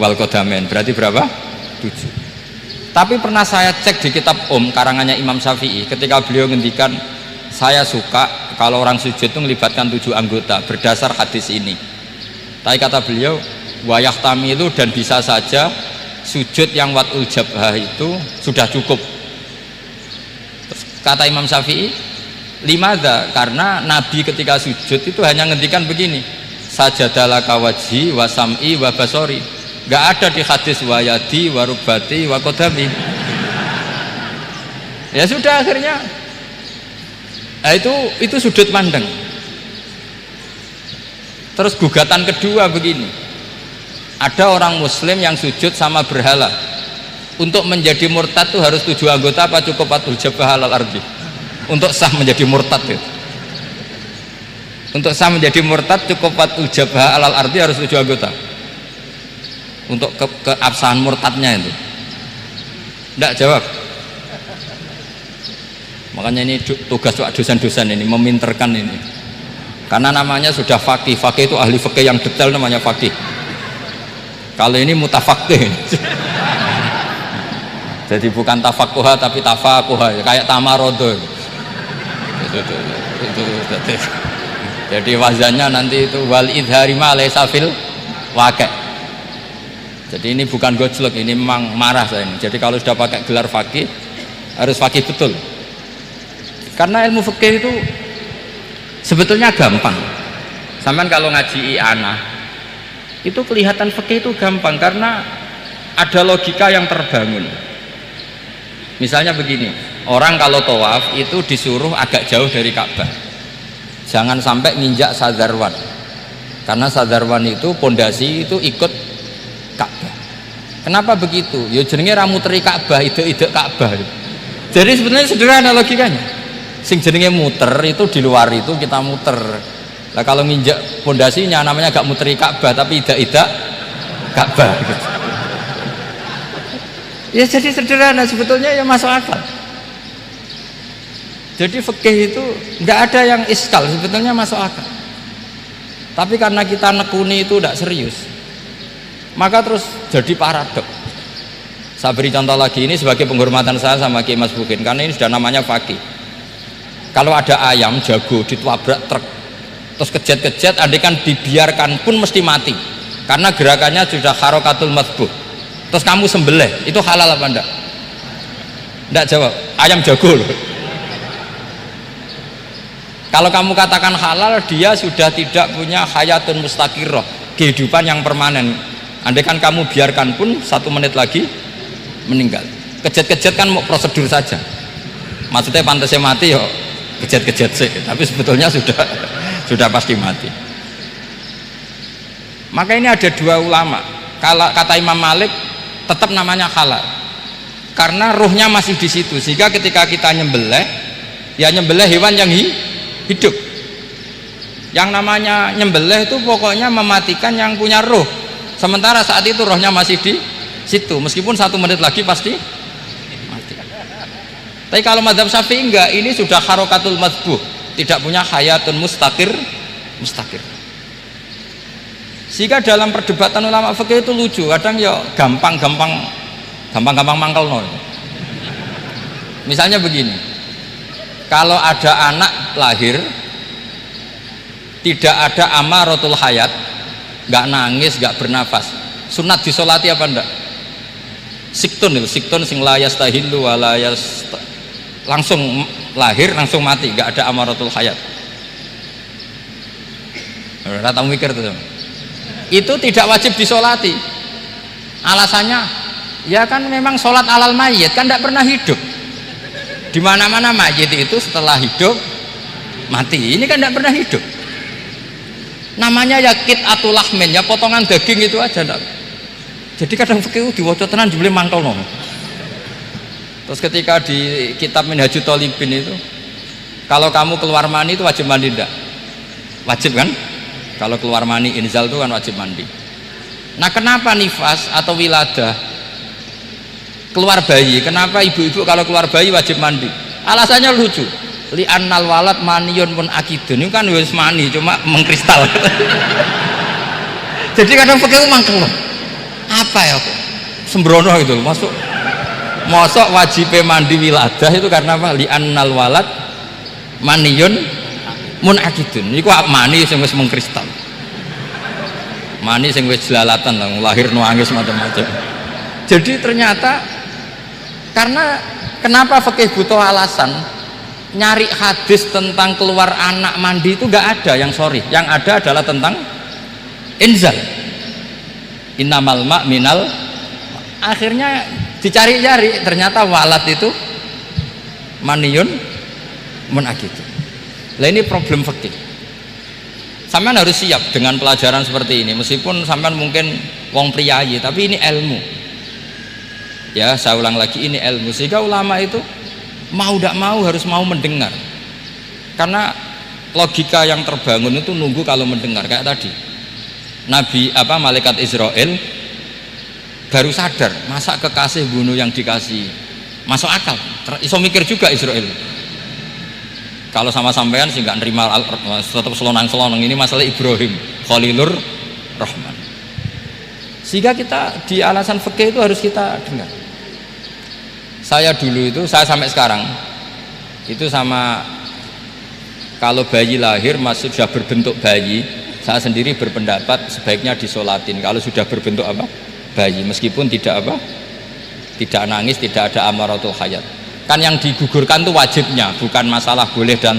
wal kodamen. Berarti berapa? 7. Tapi pernah saya cek di kitab karangannya Imam Syafi'i, ketika beliau ngendikan saya suka kalau orang sujud itu melibatkan 7 anggota berdasar hadis ini. Tapi kata beliau wayah tamilu, dan bisa saja sujud yang watul jabhah itu sudah cukup. Terus kata Imam Syafi'i limadha, karena Nabi ketika sujud itu hanya ngendikan begini, sajadalaka wajhi wa sam'i wa basori. Gak ada di hadis wayadi warubati wakodami. Ya sudah, akhirnya nah itu sudut pandang. Terus gugatan kedua begini, ada orang muslim yang sujud sama berhala, untuk menjadi murtad itu harus 7 anggota apa cukup watul jabhah alal ardi? Untuk sah menjadi murtad itu, untuk sah menjadi murtad cukup watul jabhah alal ardi harus 7 anggota untuk keabsahan murtadnya itu. Tidak jawab. Makanya ini tugas dosen-dosen ini meminterkan ini, karena namanya sudah faqih. Faqih itu ahli fikih yang detail, namanya faqih. Kalau ini mutafaqih. Jadi bukan tafakuha tapi tafakuha, kayak tamarodo. Jadi wazannya nanti itu wal idhari ma laysa fil waqi'. Jadi ini bukan gojlok, ini memang marah saya ini. Jadi kalau sudah pakai gelar fakih harus fakih betul, karena ilmu fikih itu sebetulnya gampang. Sampai kalau ngaji i'anah itu kelihatan fikih itu gampang karena ada logika yang terbangun. Misalnya begini, orang kalau tawaf itu disuruh agak jauh dari Ka'bah, jangan sampai nginjak sadarwan, karena sadarwan itu pondasi itu ikut Ka'bah. Kenapa begitu? Ya jenenge ra muteri Ka'bah, ide-ide Ka'bah. Jadi sebenarnya sederhana logikanya. Sing jenenge muter itu di luar itu kita muter. Nah kalau nginjak pondasinya namanya gak muteri Ka'bah tapi ida-ida Ka'bah gitu. Ya jadi sederhana, sebetulnya ya masuk akal. Jadi fikih itu nggak ada yang iskal, sebetulnya masuk akal. Tapi karena kita nekuni itu tidak serius, maka terus jadi paradok. Saya beri contoh lagi, ini sebagai penghormatan saya sama Kiai Mas Bukin, karena ini sudah namanya fakih. Kalau ada ayam jago ditabrak truk terus kejet-kejet, andaikan dibiarkan pun mesti mati karena gerakannya sudah harokatul matbuh, terus kamu sembelih, itu halal apa enggak? Enggak jawab, ayam jago loh. Kalau kamu katakan halal, dia sudah tidak punya hayatun mustaqirroh, kehidupan yang permanen. Andaikan kamu biarkan pun 1 menit lagi meninggal. Kejet-kejet kan mau prosedur saja, maksudnya pantasnya mati yo kejet-kejet sih, tapi sebetulnya sudah pasti mati. Maka ini ada 2 ulama. Kalau kata Imam Malik tetap namanya halal karena ruhnya masih di situ, sehingga ketika kita nyembelih ya nyembelih hewan yang hidup. Yang namanya nyembelih itu pokoknya mematikan yang punya ruh, sementara saat itu rohnya masih di situ, meskipun 1 menit lagi pasti Tapi kalau mazhab Syafi'i enggak, ini sudah harokatul madbuh, tidak punya hayatun mustaqir. Sehingga dalam perdebatan ulama fikih itu lucu, kadang ya gampang-gampang mangkel no. Misalnya begini, kalau ada anak lahir tidak ada amaratul hayat, nggak nangis, nggak bernafas, sunat disolati apa enggak? Siktun sing layas tahillu walayas, langsung lahir langsung mati, nggak ada amaratul hayat. Rata mikir tuh, itu tidak wajib disolati. Alasannya ya kan memang sholat alal mayit kan tidak pernah hidup. Di mana-mana mayit itu setelah hidup mati, ini kan tidak pernah hidup. Namanya ya qit'atul lahmin, ya potongan daging itu aja enggak. Jadi kadang fikih diwaca tenan jebule mangkel no. Terus ketika di kitab Minhajut Thalibin itu, kalau kamu keluar mani itu wajib mandi enggak? Wajib kan? Kalau keluar mani inzal itu kan wajib mandi. Nah, kenapa nifas atau wiladah keluar bayi, kenapa ibu-ibu kalau keluar bayi wajib mandi? Alasannya lucu, li'annal walad maniyun pun akidun, itu kan wis mani cuma mengkristal. Jadi kadang pakai mangkel apa ya kok sembrono itu masuk wajib mandi wiladah itu karena apa? Li'annal walad maniyun munakidun, itu mani sing wis mengkristal, mani sing wis jelalatan lah, lahir nangis macam-macam. Jadi ternyata karena kenapa fikih butuh alasan, nyari hadis tentang keluar anak mandi itu nggak ada yang sorry, yang ada adalah tentang inzal, innamal ma' minal. Akhirnya dicari-cari, ternyata walad itu maniyun munakidun. Lah ini problem fikih. Sampean harus siap dengan pelajaran seperti ini, meskipun sampean mungkin wong priyayi, tapi ini ilmu. Ya, saya ulang lagi, ini ilmu. Sehingga ulama itu mau tidak mau harus mau mendengar. Karena logika yang terbangun itu nunggu kalau mendengar, kayak tadi. Nabi malaikat Israel baru sadar, masa kekasih bunuh yang dikasih. Masuk akal. Iso mikir juga Israel. Kalau sama sampean sih nggak nerima, tetap selonang-selonang. Ini masalah Ibrahim Khalilur Rahman. Sehingga kita di alasan fikih itu harus kita dengar. Saya dulu itu, saya sampai sekarang itu sama, kalau bayi lahir masih sudah berbentuk bayi, saya sendiri berpendapat sebaiknya disolatin kalau sudah berbentuk bayi, meskipun tidak nangis, tidak ada amaratul hayat. Kan yang digugurkan itu wajibnya, bukan masalah boleh dan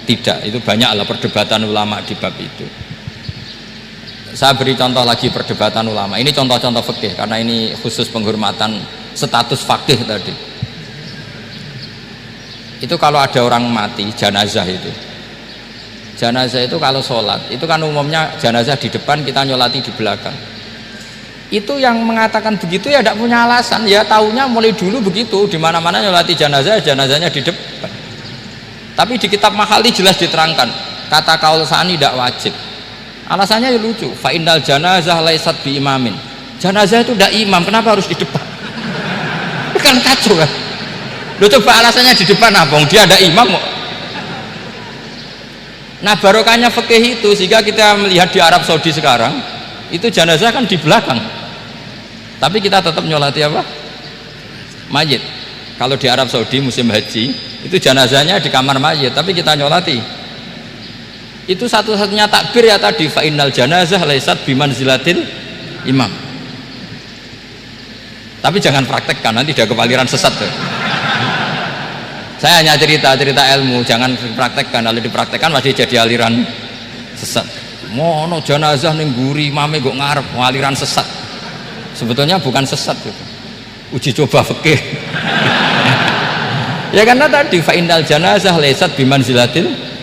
tidak. Itu banyaklah perdebatan ulama di bab itu. Saya beri contoh lagi perdebatan ulama. Ini contoh-contoh fikih karena ini khusus penghormatan status fakih tadi. Itu kalau ada orang mati, jenazah itu. Jenazah itu kalau sholat, itu kan umumnya jenazah di depan, kita nyolati di belakang. Itu yang mengatakan begitu ya tidak punya alasan, ya taunya mulai dulu begitu, di mana-mana nyolati jenazahnya di depan. Tapi di kitab Mahali jelas diterangkan, kata kaul sani tidak wajib. Alasannya ya lucu, fa innal janazah laisat bi imamin. Jenazah itu tidak imam, kenapa harus di depan? Kan kacau kan. Lu coba alasannya di depan apa? Dia ada imam kok. Nah, barokahnya fikih itu, sehingga kita melihat di Arab Saudi sekarang itu jenazah kan di belakang, tapi kita tetap nyolati mayit. Kalau di Arab Saudi musim haji itu jenazahnya di kamar mayit, tapi kita nyolati. Itu satu-satunya takbir ya tadi, fa innal janazah laisat bimanzilatil imam. Tapi jangan praktekkan, nanti dia kepaliran sesat tuh. Saya hanya cerita ilmu, jangan dipraktekkan. Kalau dipraktekkan masih jadi aliran sesat. Mono jenazah ning guri mame kok ngarep aliran sesat. Sebetulnya bukan sesat gitu. Uji coba fikih. Ya karena tadi fa innal janazah laisat bimanzilatil.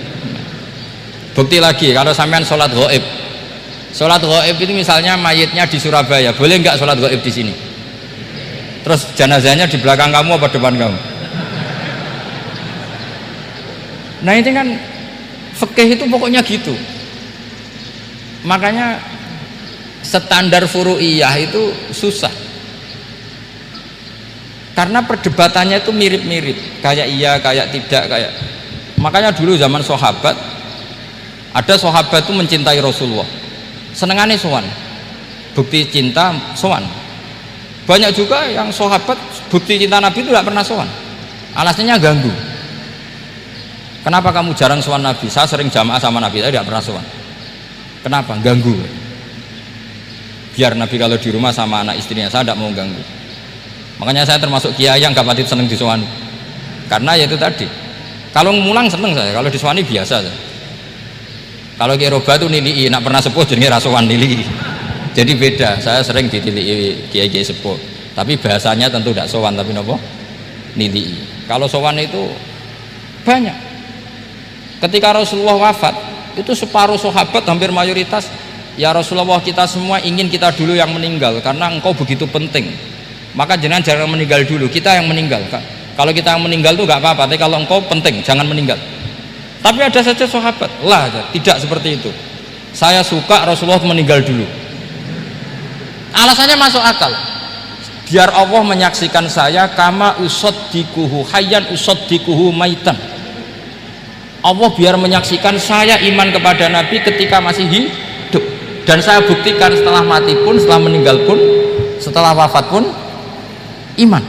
Bukti lagi kalau sampean sholat ghaib. Sholat ghaib itu misalnya mayitnya di Surabaya, boleh nggak sholat ghaib di sini? Terus jenazahnya di belakang kamu apa depan kamu? Nah ini kan fikih itu pokoknya gitu. Makanya standar furu'iyah itu susah. Karena perdebatannya itu mirip-mirip, kayak iya, kayak tidak, kayak. Makanya dulu zaman sahabat, ada sahabat itu mencintai Rasulullah, senengannya sowan, bukti cinta sowan. Banyak juga yang sahabat bukti cinta Nabi itu tidak pernah sowan, alasannya ganggu. Kenapa kamu jarang sowan Nabi? Saya sering jamaah sama Nabi, saya tidak pernah sowan. Kenapa? Ganggu. Biar Nabi kalau di rumah sama anak istrinya, saya tidak mau ganggu. Makanya saya termasuk kiai yang gak pati seneng disowani. Karena ya itu tadi, kalau ngulang seneng saya, kalau disowani biasa saya. Kalau Kiai Roba itu nilai, nak pernah sepuh jadi rasuan nilai. Jadi beda, saya sering ditilii kiai-kiai sepuh. Tapi bahasanya tentu tidak sowan, tapi nopo nilai. Kalau sowan itu banyak. Ketika Rasulullah wafat, itu separuh sahabat hampir mayoritas, ya Rasulullah, kita semua ingin kita dulu yang meninggal karena engkau begitu penting. Maka jangan meninggal dulu, kita yang meninggal. Kalau kita yang meninggal itu gak apa-apa, tapi kalau engkau penting jangan meninggal. Tapi ada saja sahabat, lah tidak seperti itu. Saya suka Rasulullah meninggal dulu. Alasannya masuk akal. Biar Allah menyaksikan saya kama usaddikuhu hayyan usaddikuhu maitan. Allah biar menyaksikan saya iman kepada Nabi ketika masih hidup, dan saya buktikan setelah mati pun, setelah meninggal pun, setelah wafat pun iman.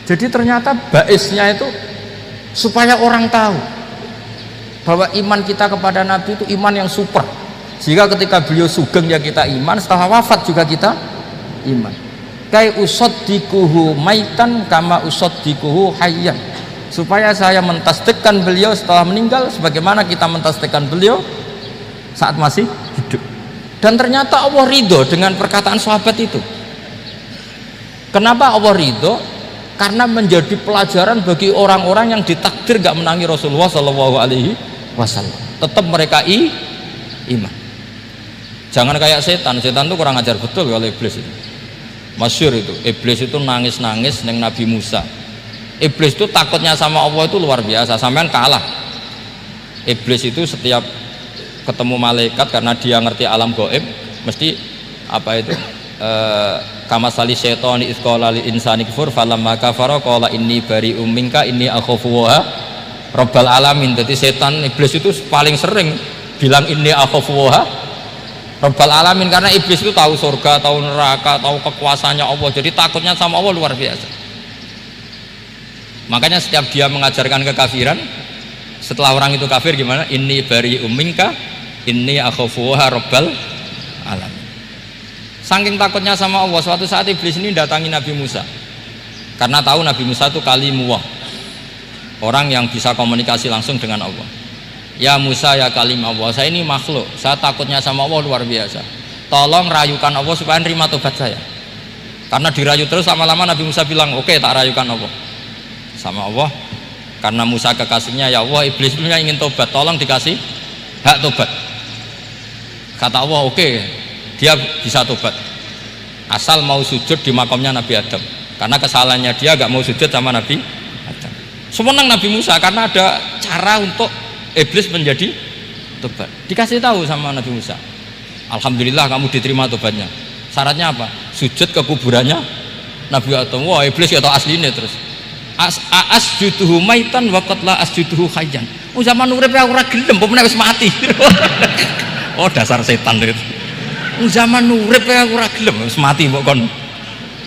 Jadi ternyata baisnya itu supaya orang tahu bahwa iman kita kepada Nabi itu iman yang super, sehingga ketika beliau sugeng ya kita iman, setelah wafat juga kita iman. Kai usaddikuhu maitan kama usaddikuhu hayyan, supaya saya mentasdikkan beliau setelah meninggal sebagaimana kita mentasdikkan beliau saat masih hidup. Dan ternyata Allah ridho dengan perkataan sahabat itu. Kenapa Allah ridho? Karena menjadi pelajaran bagi orang-orang yang ditakdir gak menangi Rasulullah Shallallahu Alaihi Wasallam. Tetap mereka iman. Jangan kayak setan. Setan itu kurang ajar betul kalau iblis itu. Masyhur itu. Iblis itu nangis-nangis neng Nabi Musa. Iblis itu takutnya sama Allah itu luar biasa. Sampean kalah. Iblis itu setiap ketemu malaikat, karena dia ngerti alam gaib, mesti apa itu? Kama sali syaitani isqala lil insani kufur falamma kafara qala inni bari'um minka inni akhafu wa rabbal alamin. Jadi setan iblis itu paling sering bilang inni akhafu wa rabbal alamin, karena iblis itu tahu surga, tahu neraka, tahu kekuasaannya Allah. Jadi takutnya sama Allah luar biasa. Makanya setiap dia mengajarkan kekafiran, setelah orang itu kafir gimana? Inni bari'um minka inni akhafu wa rabbal alamin. Saking takutnya sama Allah, suatu saat iblis ini datangi Nabi Musa, karena tahu Nabi Musa itu kalimullah, orang yang bisa komunikasi langsung dengan Allah. Ya Musa, ya kalim Allah, saya ini makhluk, saya takutnya sama Allah luar biasa, tolong rayukan Allah supaya nerima tobat saya. Karena dirayu terus, lama-lama Nabi Musa bilang, oke, tak rayukan Allah sama Allah. Karena Musa kekasihnya, ya Allah, iblis itu ingin tobat, tolong dikasih hak tobat. Kata Allah, oke, dia bisa tobat asal mau sujud di makamnya Nabi Adam, karena kesalahannya dia gak mau sujud sama Nabi Adam. Semenang Nabi Musa karena ada cara untuk iblis menjadi tobat. Dikasih tahu sama Nabi Musa, alhamdulillah kamu diterima tobatnya. Syaratnya apa? Sujud ke kuburannya Nabi Adam. Wah, iblis ya tau aslinya terus. Asjuduhu maitan wa qad la asjuduhu hayyan. Oh, zaman urip aku ora gelem, pomene wis mati. Oh, dasar setan itu. Zaman urip aku ora gelem, wis mati mbok kon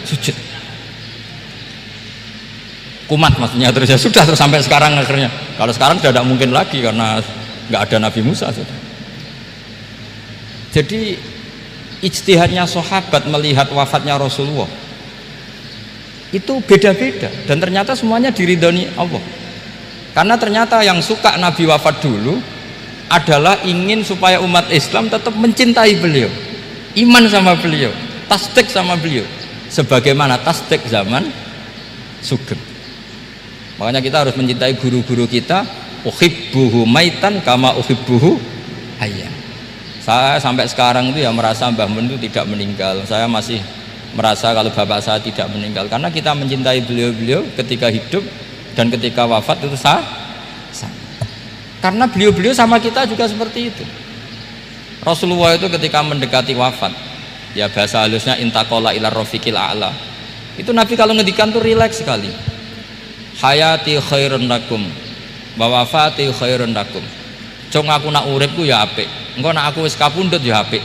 sujud. Kumat maksudnya, terus ya sudah, terus sampai sekarang akhirnya. Kalau sekarang sudah tidak mungkin lagi karena nggak ada Nabi Musa sudah. Jadi ijtihadnya sahabat melihat wafatnya Rasulullah itu beda-beda, dan ternyata semuanya diridhoni Allah. Karena ternyata yang suka Nabi wafat dulu adalah ingin supaya umat Islam tetap mencintai beliau, iman sama beliau, tasdik sama beliau, sebagaimana tasdik zaman sugeng. Makanya kita harus mencintai guru-guru kita. Uhibbuhu maitan kama uhibbuhu hayyan. Saya sampai sekarang itu ya merasa Mbah Mun itu tidak meninggal. Saya masih merasa kalau bapak saya tidak meninggal, karena kita mencintai beliau-beliau ketika hidup dan ketika wafat itu sama. Karena beliau-beliau sama kita juga seperti itu. Rasulullah itu ketika mendekati wafat, ya bahasa halusnya intaqala ila rafiqil a'la, Itu Nabi kalau ngendikan tuh rileks sekali. Hayati khairun lakum wa wafati khairun lakum. Cung aku nak uripku ya apik, engko nak aku wis kapundhut ya apik.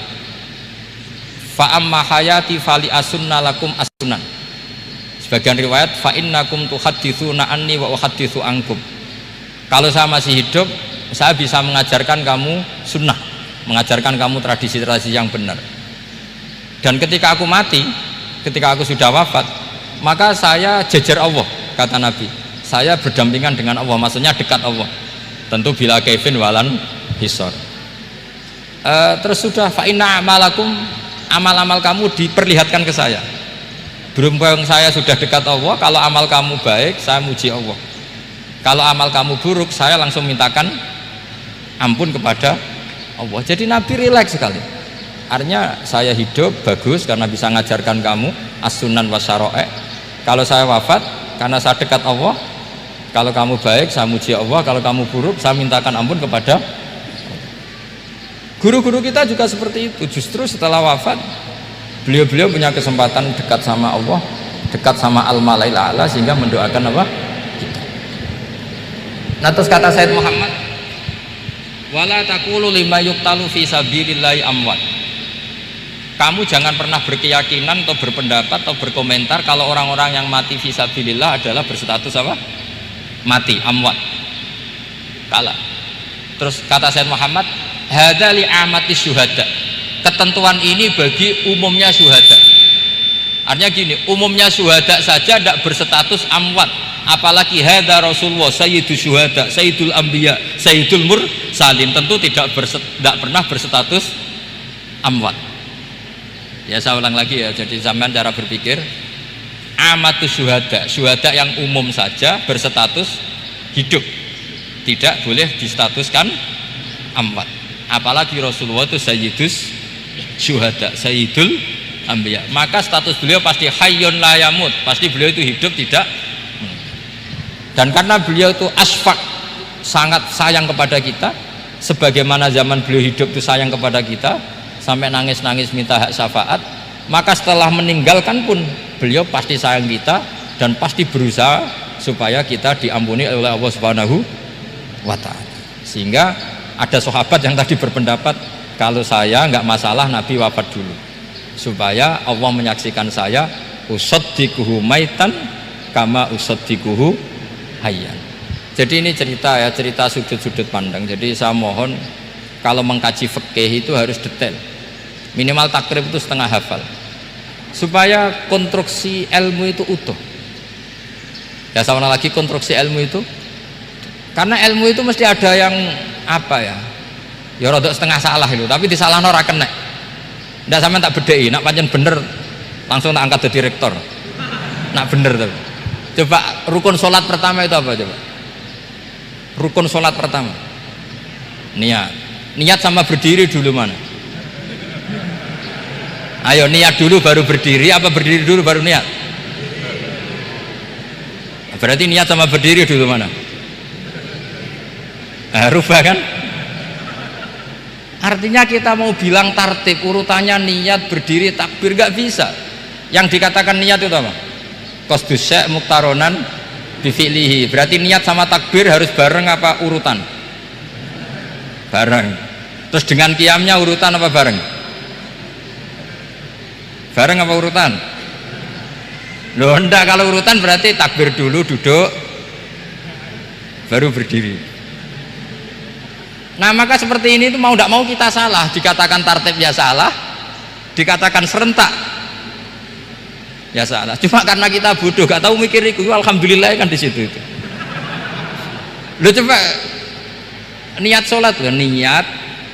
Fa amma hayati fali asunna lakum asunan. Sebagian riwayat fa innakum tuhadditsuna anni wa uhadditsu ankum. Kalau saya masih hidup, saya bisa mengajarkan kamu sunnah, mengajarkan kamu tradisi-tradisi yang benar. Dan ketika aku mati, ketika aku sudah wafat, maka saya jejer Allah, kata Nabi. Saya berdampingan dengan Allah, maksudnya dekat Allah. Tentu bila kaifin walan hisor. Terus sudah fa inna amalakum, amal-amal kamu diperlihatkan ke saya. Berhubung saya sudah dekat Allah, kalau amal kamu baik, saya muji Allah. Kalau amal kamu buruk, saya langsung mintakan ampun kepada Allah. Jadi Nabi rileks sekali. Artinya saya hidup bagus karena bisa mengajarkan kamu as-sunan wa syara'i'. Kalau saya wafat karena saya dekat Allah, kalau kamu baik saya muji Allah, kalau kamu buruk saya mintakan ampun kepada. Guru-guru kita juga seperti itu. Justru setelah wafat beliau-beliau punya kesempatan dekat sama Allah, dekat sama al-malail a'la, sehingga mendoakan apa? Kita. Nah, terus kata Sayyid Muhammad, wala taqulu lima yuqtalu fi sabilillahi amwat. Kamu jangan pernah berkeyakinan atau berpendapat atau berkomentar kalau orang-orang yang mati fi sabilillah adalah berstatus apa? Mati, amwat. Kalah. Terus kata Sayyid Muhammad, hadza li amati syuhada. Ketentuan ini bagi umumnya syuhada. Artinya gini, umumnya syuhada saja tidak berstatus amwat, apalagi hadza Rasulullah sayyidul syuhada, sayyidul anbiya, sayyidul mursalin, tentu tidak pernah berstatus amwat. Ya, saya ulang lagi ya, jadi zaman cara berpikir amatus syuhada, syuhada yang umum saja berstatus hidup, tidak boleh distatuskan amwat, apalagi Rasulullah itu sayyidus syuhada, sayyidul anbiya, maka status beliau pasti hayyun la yamut, pasti beliau itu hidup tidak. Dan karena beliau itu asfaq, sangat sayang kepada kita, sebagaimana zaman beliau hidup itu sayang kepada kita sampai nangis-nangis minta hak syafaat, maka setelah meninggalkan pun beliau pasti sayang kita dan pasti berusaha supaya kita diampuni oleh Allah Subhanahu wa ta'ala. Sehingga ada sahabat yang tadi berpendapat, kalau saya nggak masalah Nabi wafat dulu supaya Allah menyaksikan saya usaddiquhu maitan kama usaddiquhu hayyan. Jadi ini cerita ya, cerita sudut-sudut pandang. Jadi saya mohon kalau mengkaji fikih itu harus detail, minimal takrib itu setengah hafal, supaya konstruksi ilmu itu utuh. Ya, sama lagi konstruksi ilmu itu, karena ilmu itu mesti ada yang apa ya, ya rodok setengah salah itu, tapi disalahno ora kena. Ndak sampean tak bedheki, nak pancen bener langsung tak angkat jadi rektor. Nak bener tuh. Coba rukun sholat pertama itu apa coba? Rukun sholat pertama. Niat. Niat sama berdiri dulu mana? Ayo niat dulu baru berdiri, apa berdiri dulu baru niat? Berarti niat sama berdiri dulu mana? Rubah kan? Artinya kita mau bilang tartib urutannya niat, berdiri, takbir, gak bisa. Yang dikatakan niat itu apa? Qasdus syai' muqtaronan bifi'lihi. Berarti niat sama takbir harus bareng apa urutan? Bareng. Terus dengan qiyamnya urutan apa bareng? Bareng apa urutan? Loh enggak, kalau urutan berarti takbir dulu, duduk, baru berdiri. Nah, maka seperti ini itu mau tidak mau kita salah, dikatakan tartib ya salah, dikatakan serentak ya salah. Cuma karena kita bodoh, gak tahu mikir itu, alhamdulillah kan di situ itu. Lo coba niat sholat kan, niat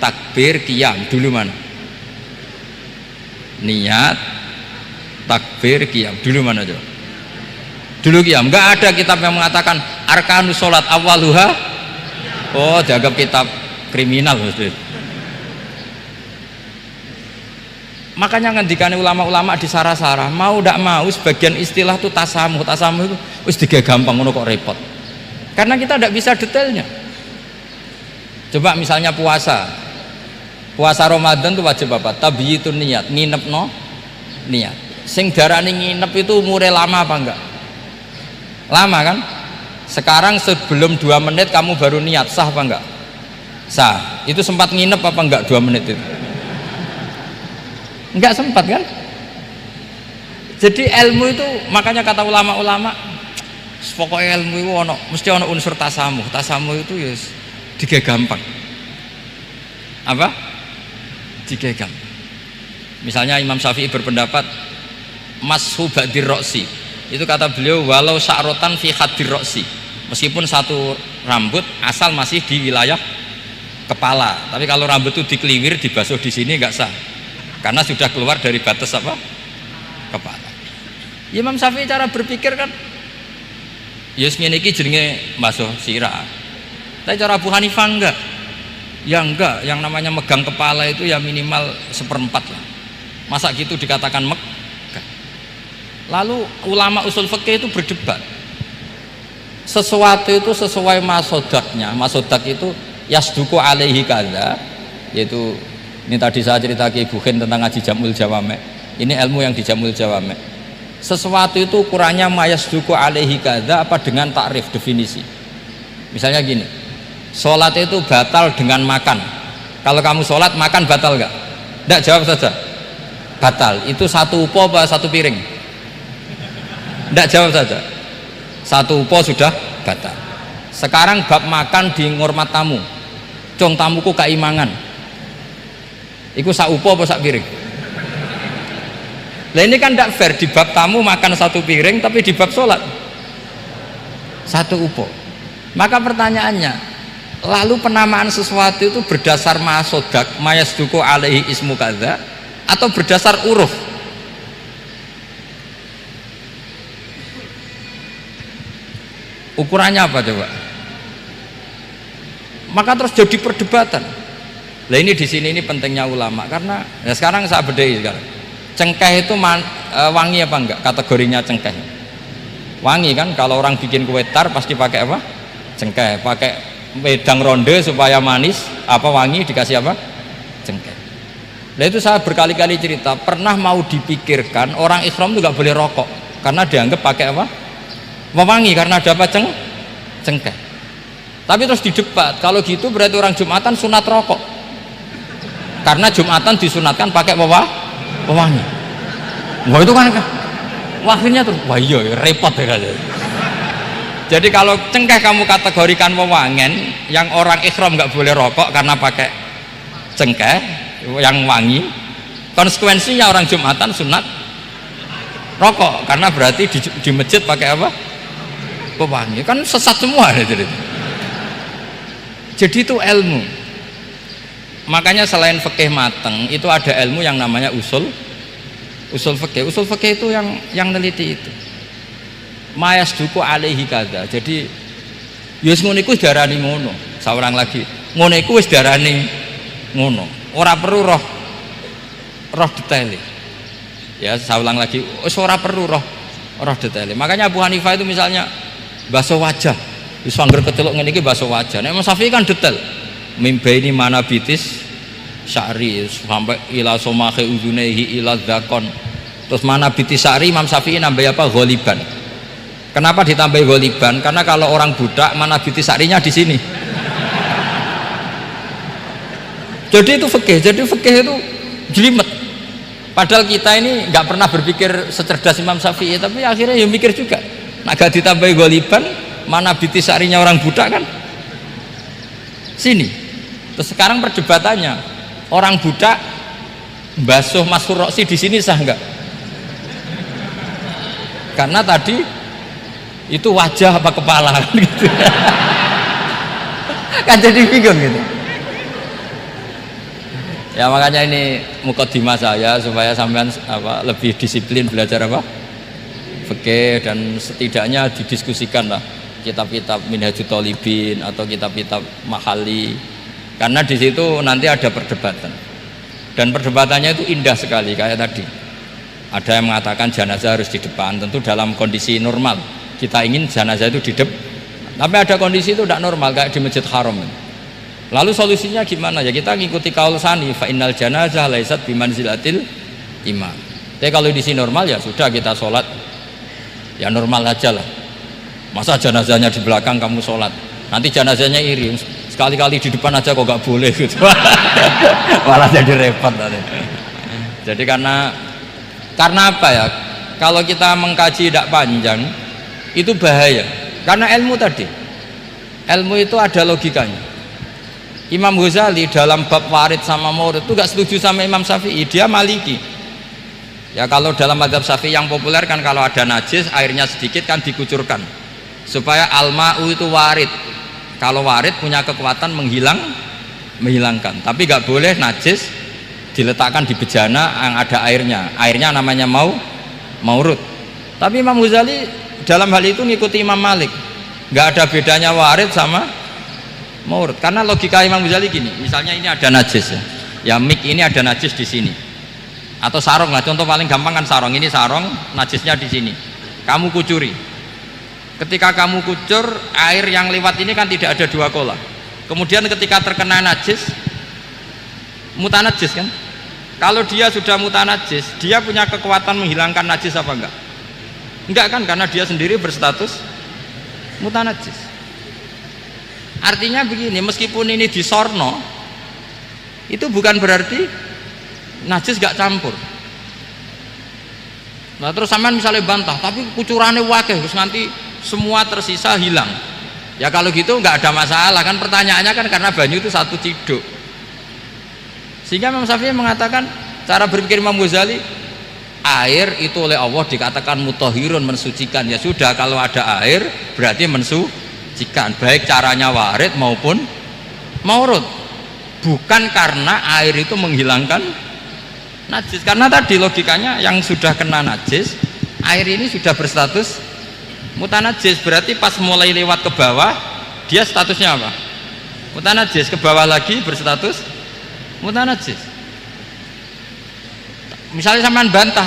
takbir qiyam dulu mana? Niat takbir qiyam dulu mana coba? Dulu qiyam. Nggak ada kitab yang mengatakan arkanus sholat awaluha. Oh, dianggap kitab kriminal maksudnya. Makanya ngendikane ulama-ulama di sarah-sarah, mau ndak mau sebagian istilah itu tasamuh itu wis digawe gampang ngono kok repot. Karena kita ndak bisa detailnya. Coba misalnya puasa Ramadan itu wajib apa? Tabyitun niat, nginepno niat. Sing darani nginep itu umure lama apa enggak? Lama kan? Sekarang sebelum 2 menit kamu baru niat, sah apa enggak? Sah. Itu sempat nginep apa enggak 2 menit itu? Enggak sempat kan? Jadi ilmu itu, makanya kata ulama-ulama, pokoknya ilmu itu mesti ono unsur tasamuh. Tasamuh itu ya tiga gampang. Apa? Tiga gampang. Misalnya Imam Syafi'i berpendapat mashu ba'dir roksi, itu kata beliau walau sya'rotan fi hadir roksi, meskipun satu rambut asal masih di wilayah kepala, tapi kalau rambut itu dikeliwir dibasuh di sini nggak sah karena sudah keluar dari batas apa? Kepala. Imam Syafi'i cara berpikir kan yes ngene iki jenenge basuh sirah, tapi cara Abu Hanifah enggak. Ya enggak, yang namanya megang kepala itu ya minimal 1/4 lah. Masa gitu dikatakan megah? Lalu ulama usul fikih itu berdebat. Sesuatu itu sesuai masodaknya. Masodak itu yasduku alaihi kadza, yaitu ini tadi saya cerita ke Ibu Khin tentang ngaji Jamul Jawame. Ini ilmu yang di Jamul Jawame. Sesuatu itu ukurannya mayasduku alaihi kadza apa dengan takrif definisi. Misalnya gini, sholat itu batal dengan makan. Kalau kamu sholat makan batal nggak? Nggak, jawab saja. Batal. Itu satu upo apa satu piring? Nggak, jawab saja. Satu upo sudah batal. Sekarang bab makan di ngurmat tamu. Cong tamuku kaimangan. Iku sak upo apa sak piring? Lah ini kan tidak fair, di bab tamu makan satu piring tapi di bab sholat satu upo. Maka pertanyaannya, lalu penamaan sesuatu itu berdasar masodak mayasduku alaihi ismu kadza atau berdasar uruf? Ukurannya apa coba? Maka terus jadi perdebatan. Nah ini di sini ini pentingnya ulama, karena ya sekarang saya bedai sekarang. Cengkeh itu wangi apa enggak? Kategorinya cengkeh. Wangi kan, kalau orang bikin kue tar pasti pakai apa? Cengkeh. Pakai wedang ronde supaya manis, apa wangi dikasih apa? Cengkeh. Nah itu saya berkali-kali cerita, pernah mau dipikirkan orang ihram itu nggak boleh rokok karena dianggap pakai apa? Mewangi, karena ada apa? Cengkeh. Tapi terus didebat, kalau gitu berarti orang Jumatan sunat rokok karena Jumatan disunatkan pakai pewangi. Wah itu kan akhirnya tuh wah iya repot ya. Jadi kalau cengkeh kamu kategorikan wewangen, yang orang ihram nggak boleh rokok karena pakai cengkeh yang wangi, konsekuensinya orang Jumatan sunat rokok karena berarti di masjid pakai apa? Pewangi. Kan sesat semua. Jadi itu ilmu. Makanya selain fikih mateng itu ada ilmu yang namanya usul fikih. Usul fikih itu yang neliti itu mayasduku alaihi kadza. Jadi yus ngono iku darani ngono. Saurang lagi ngono iku wis darani ngono, ora perlu roh detail. Ya saya ulang lagi, wis ora perlu roh detail. Makanya Abu Hanifah itu misalnya basuh wajah, wis angger keceluk ngene iki basuh wajah. Nek Imam Syafi'i kan detail, mimbaini mana bitis sya'ri sampai ila somahe udunehi ila dzakon. Terus mana bitis sya'ri Imam Syafi'i nambah apa? Ghaliban. Kenapa ditambah ghaliban? Karena kalau orang budak mana bitis sya'rinya di sini. Jadi itu fikih. Jadi fikih itu jelimet. Padahal kita ini nggak pernah berpikir secerdas Imam Syafi'i, tapi akhirnya ya mikir juga. Nah, gak ditambahi ghaliban, mana bitis sya'rinya orang budak kan? Sini. Terus sekarang perdebatannya, orang budak basuh masur roksi di sini sah nggak? Karena tadi itu wajah apa kepala kan gitu. Kan jadi bingung gitu. Ya makanya ini mukadimah saya supaya sampean apa lebih disiplin belajar apa? Fikih, dan setidaknya didiskusikan lah kitab-kitab Minhajut Thalibin atau kitab-kitab Mahali, karena di situ nanti ada perdebatan dan perdebatannya itu indah sekali. Kayak tadi ada yang mengatakan jenazah harus di depan, tentu dalam kondisi normal kita ingin jenazah itu di depan, tapi ada kondisi itu tidak normal kayak di Masjid Haram. Lalu solusinya gimana? Ya kita ngikuti kaul sani, fa innal janazah laisat bimanzilatil imam. Tapi kalau di sini normal ya sudah, kita sholat ya normal aja lah. Masa jenazahnya di belakang kamu sholat, nanti jenazahnya iri, sekali-kali di depan aja kok gak boleh gitu. Malah jadi repot tadi. Jadi karena apa ya, kalau kita mengkaji tidak panjang itu bahaya, karena ilmu tadi, ilmu itu ada logikanya. Imam Ghazali dalam bab warid sama maurud itu gak setuju sama Imam Syafi'i, dia Maliki. Ya kalau dalam mazhab Syafi'i yang populer kan kalau ada najis airnya sedikit kan dikucurkan supaya al-ma'u itu warid. Kalau warid punya kekuatan menghilangkan, tapi gak boleh najis diletakkan di bejana yang ada airnya namanya maurud. Tapi Imam Ghazali dalam hal itu ngikuti Imam Malik, nggak ada bedanya warid sama maurud, karena logika Imam Ghazali gini, misalnya ini ada najis ya mik ini ada najis di sini, atau sarong lah, contoh paling gampang kan sarong, ini sarong najisnya di sini, kamu kucuri. Ketika kamu kucur, air yang lewat ini kan tidak ada dua kolah, kemudian ketika terkena najis mutanajis kan, kalau dia sudah mutanajis dia punya kekuatan menghilangkan najis apa enggak kan, karena dia sendiri berstatus mutanajis. Artinya begini, meskipun ini disorno itu bukan berarti najis gak campur. Nah terus sampean misalnya bantah tapi kucurannya wakil terus nanti semua tersisa hilang, ya kalau gitu nggak ada masalah kan, pertanyaannya kan karena banyu itu satu ciduk. Sehingga Imam Syafi'i mengatakan, cara berpikir Imam Ghazali, air itu oleh Allah dikatakan mutahhirun, mensucikan. Ya sudah, kalau ada air berarti mensucikan, baik caranya warid maupun maurud. Bukan karena air itu menghilangkan najis, karena tadi logikanya yang sudah kena najis, air ini sudah berstatus mutanajis, berarti pas mulai lewat ke bawah dia statusnya apa? Mutanajis, ke bawah lagi berstatus mutanajis. Misalnya sampean bantah,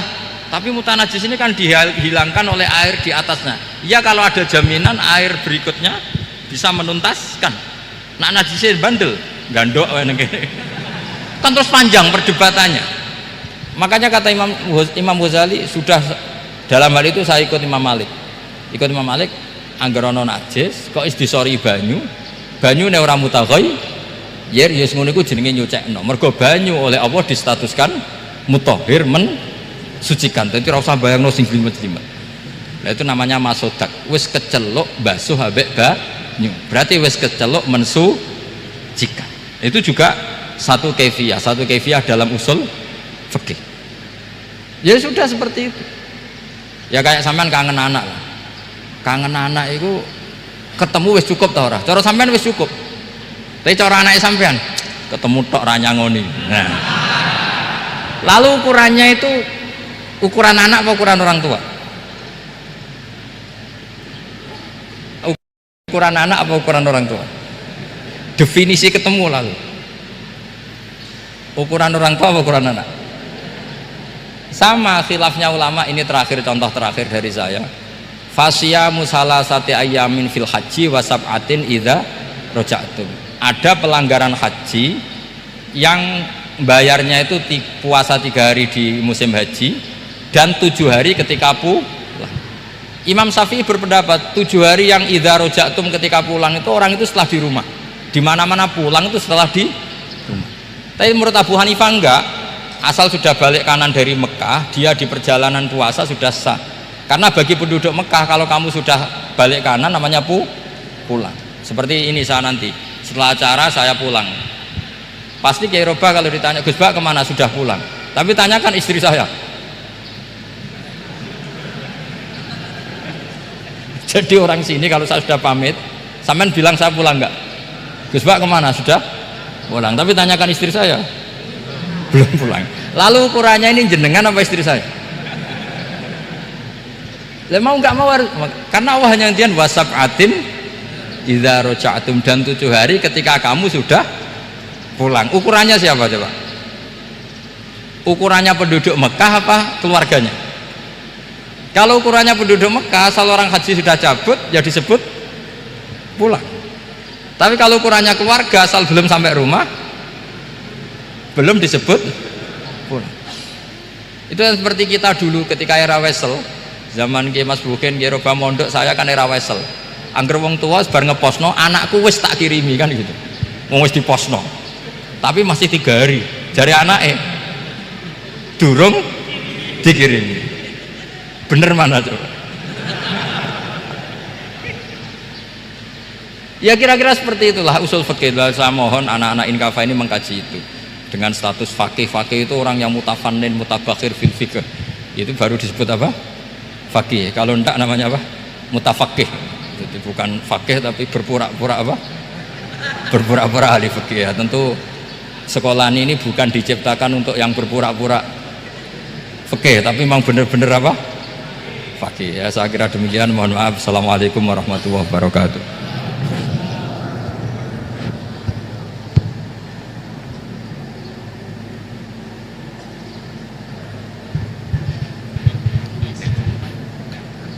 tapi mutanajis ini kan dihilangkan oleh air di atasnya. Ya kalau ada jaminan air berikutnya bisa menuntaskan. Nah najisnya bandel, gandok kan terus panjang perdebatannya. Makanya kata Imam Ghazali, sudah dalam hal itu saya ikut Imam Malik. Ikut Imam Malik, angger ana najis kok is disori banyu nek ora mutaghayyir, ya ngono iku jenenge nyucekno. Mergo banyu oleh Allah distatuskan mutahhir, mensucikan. Dadi ora usah bayangno sing glimet-glimet. Nah itu namanya masodak, wis keceluk basuh ambek banyu. Berarti wis keceluk mensucikan. Itu juga satu kefiah dalam usul fikih. Ya sudah seperti itu. Ya kayak sampean kangen anak lah. Kangen anak itu ketemu wis cukup ta ora? Cara sampean wis cukup. Tapi cara anake sampean ketemu tok ra nyangoni. Nah. Lalu ukurannya itu ukuran anak apa ukuran orang tua? Ukuran anak apa ukuran orang tua? Definisi ketemu lalu. Ukuran orang tua apa ukuran anak? Sama khilafnya ulama, ini contoh terakhir dari saya. Fasyamu salasati ayyamin fil haji wa sab'atin idza raja'tum. Ada pelanggaran haji yang bayarnya itu puasa 3 hari di musim haji dan 7 hari ketika pulang. Imam Syafi'i berpendapat 7 hari yang idza raja'tum ketika pulang itu orang itu setelah di rumah. Di mana-mana pulang itu setelah di rumah. Tapi menurut Abu Hanifah enggak, asal sudah balik kanan dari Mekah, dia di perjalanan puasa sudah sah. Karena bagi penduduk Mekah kalau kamu sudah balik kanan namanya pulang. Seperti ini saya nanti setelah acara saya pulang. Pasti Kiai Roba kalau ditanya Gus Bak kemana, sudah pulang. Tapi tanyakan istri saya. Jadi orang sini kalau saya sudah pamit, sampean bilang saya pulang enggak? Gus Bak kemana? Sudah pulang. Tapi tanyakan istri saya. Belum pulang. Lalu ukurannya ini jenengan apa istri saya? Mau nggak mau, karena Allah hanya nyantian wasab'atin idza raja'tum, dan 7 hari ketika kamu sudah pulang. Ukurannya siapa coba? Ukurannya penduduk Mekah apa keluarganya? Kalau ukurannya penduduk Mekah, asal orang haji sudah cabut ya disebut pulang. Tapi kalau ukurannya keluarga, asal belum sampai rumah belum disebut pulang. Itu seperti kita dulu ketika era Wesel, zaman Ki Mas Bukin, Ki Roba mondok, saya kan era Wesel. Angger wong tua sebar ngeposno, anakku wis tak kirimi kan gitu. Wong wis diposno. Tapi masih 3 hari. Jari anake durung dikirimi. Bener mana coba? Ya kira-kira seperti itulah usul fikih. Saya mohon anak-anak Inkafa ini mengkaji itu. Dengan status fakih itu orang yang mutafannin mutabakhir fil fikih, itu baru disebut apa? Fakih. Kalau enggak namanya apa? Mutafakih. Jadi bukan fakih tapi berpura-pura apa? Berpura-pura ahli fikih. Ya, tentu sekolah ini bukan diciptakan untuk yang berpura-pura fikih, tapi memang benar-benar apa? Fakih. Ya, saya kira demikian. Mohon maaf. Assalamualaikum warahmatullahi wabarakatuh.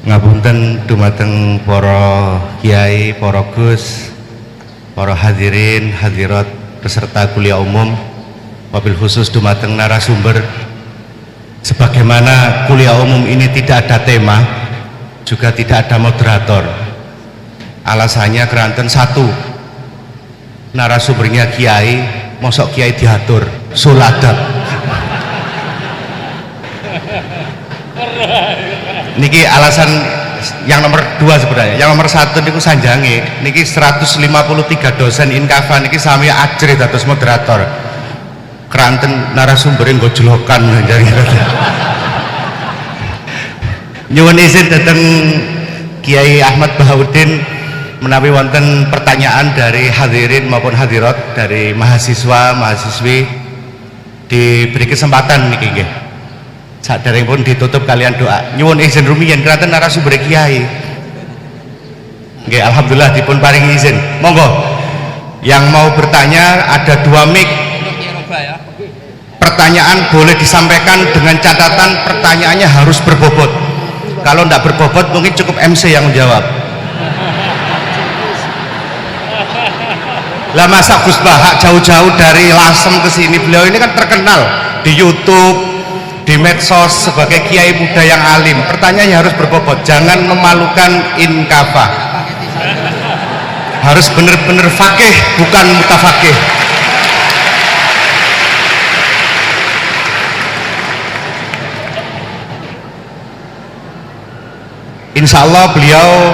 Ngapunten dumateng para kiai, para gus, para hadirin, hadirat peserta kuliah umum, wabil khusus dumateng narasumber. Sebagaimana kuliah umum ini tidak ada tema, juga tidak ada moderator. Alasannya keranten satu, narasumbernya kiai, mosok kiai diatur, suladab. Niki alasan yang nomor 2 sebenarnya. Yang nomor 1 niku sanjange niki 153 dosen Inkafa niki sami ajri dados moderator. Keranten narasumber nggo jlokan jari. Nyuwun izin dateng Kiai Ahmad Bahaudin menawi wonten pertanyaan dari hadirin maupun hadirat dari mahasiswa mahasiswi diberi kesempatan niki nggih. Saderengipun ditutup kalian doa. Nyuwun izin rumiyin keranten narasumber kiai. Nggih, alhamdulillah dipun paringi izin. Monggo. Yang mau bertanya ada 2 mic. Pertanyaan boleh disampaikan dengan catatan pertanyaannya harus berbobot. Kalau tidak berbobot mungkin cukup MC yang menjawab. Lah masa Gus Bahak jauh-jauh dari Lasem ke sini, beliau ini kan terkenal di YouTube, di medsos sebagai kiai muda yang alim. Pertanyaannya harus berbobot, jangan memalukan Inkafa, harus benar-benar fakih bukan mutafakih. Insya Allah beliau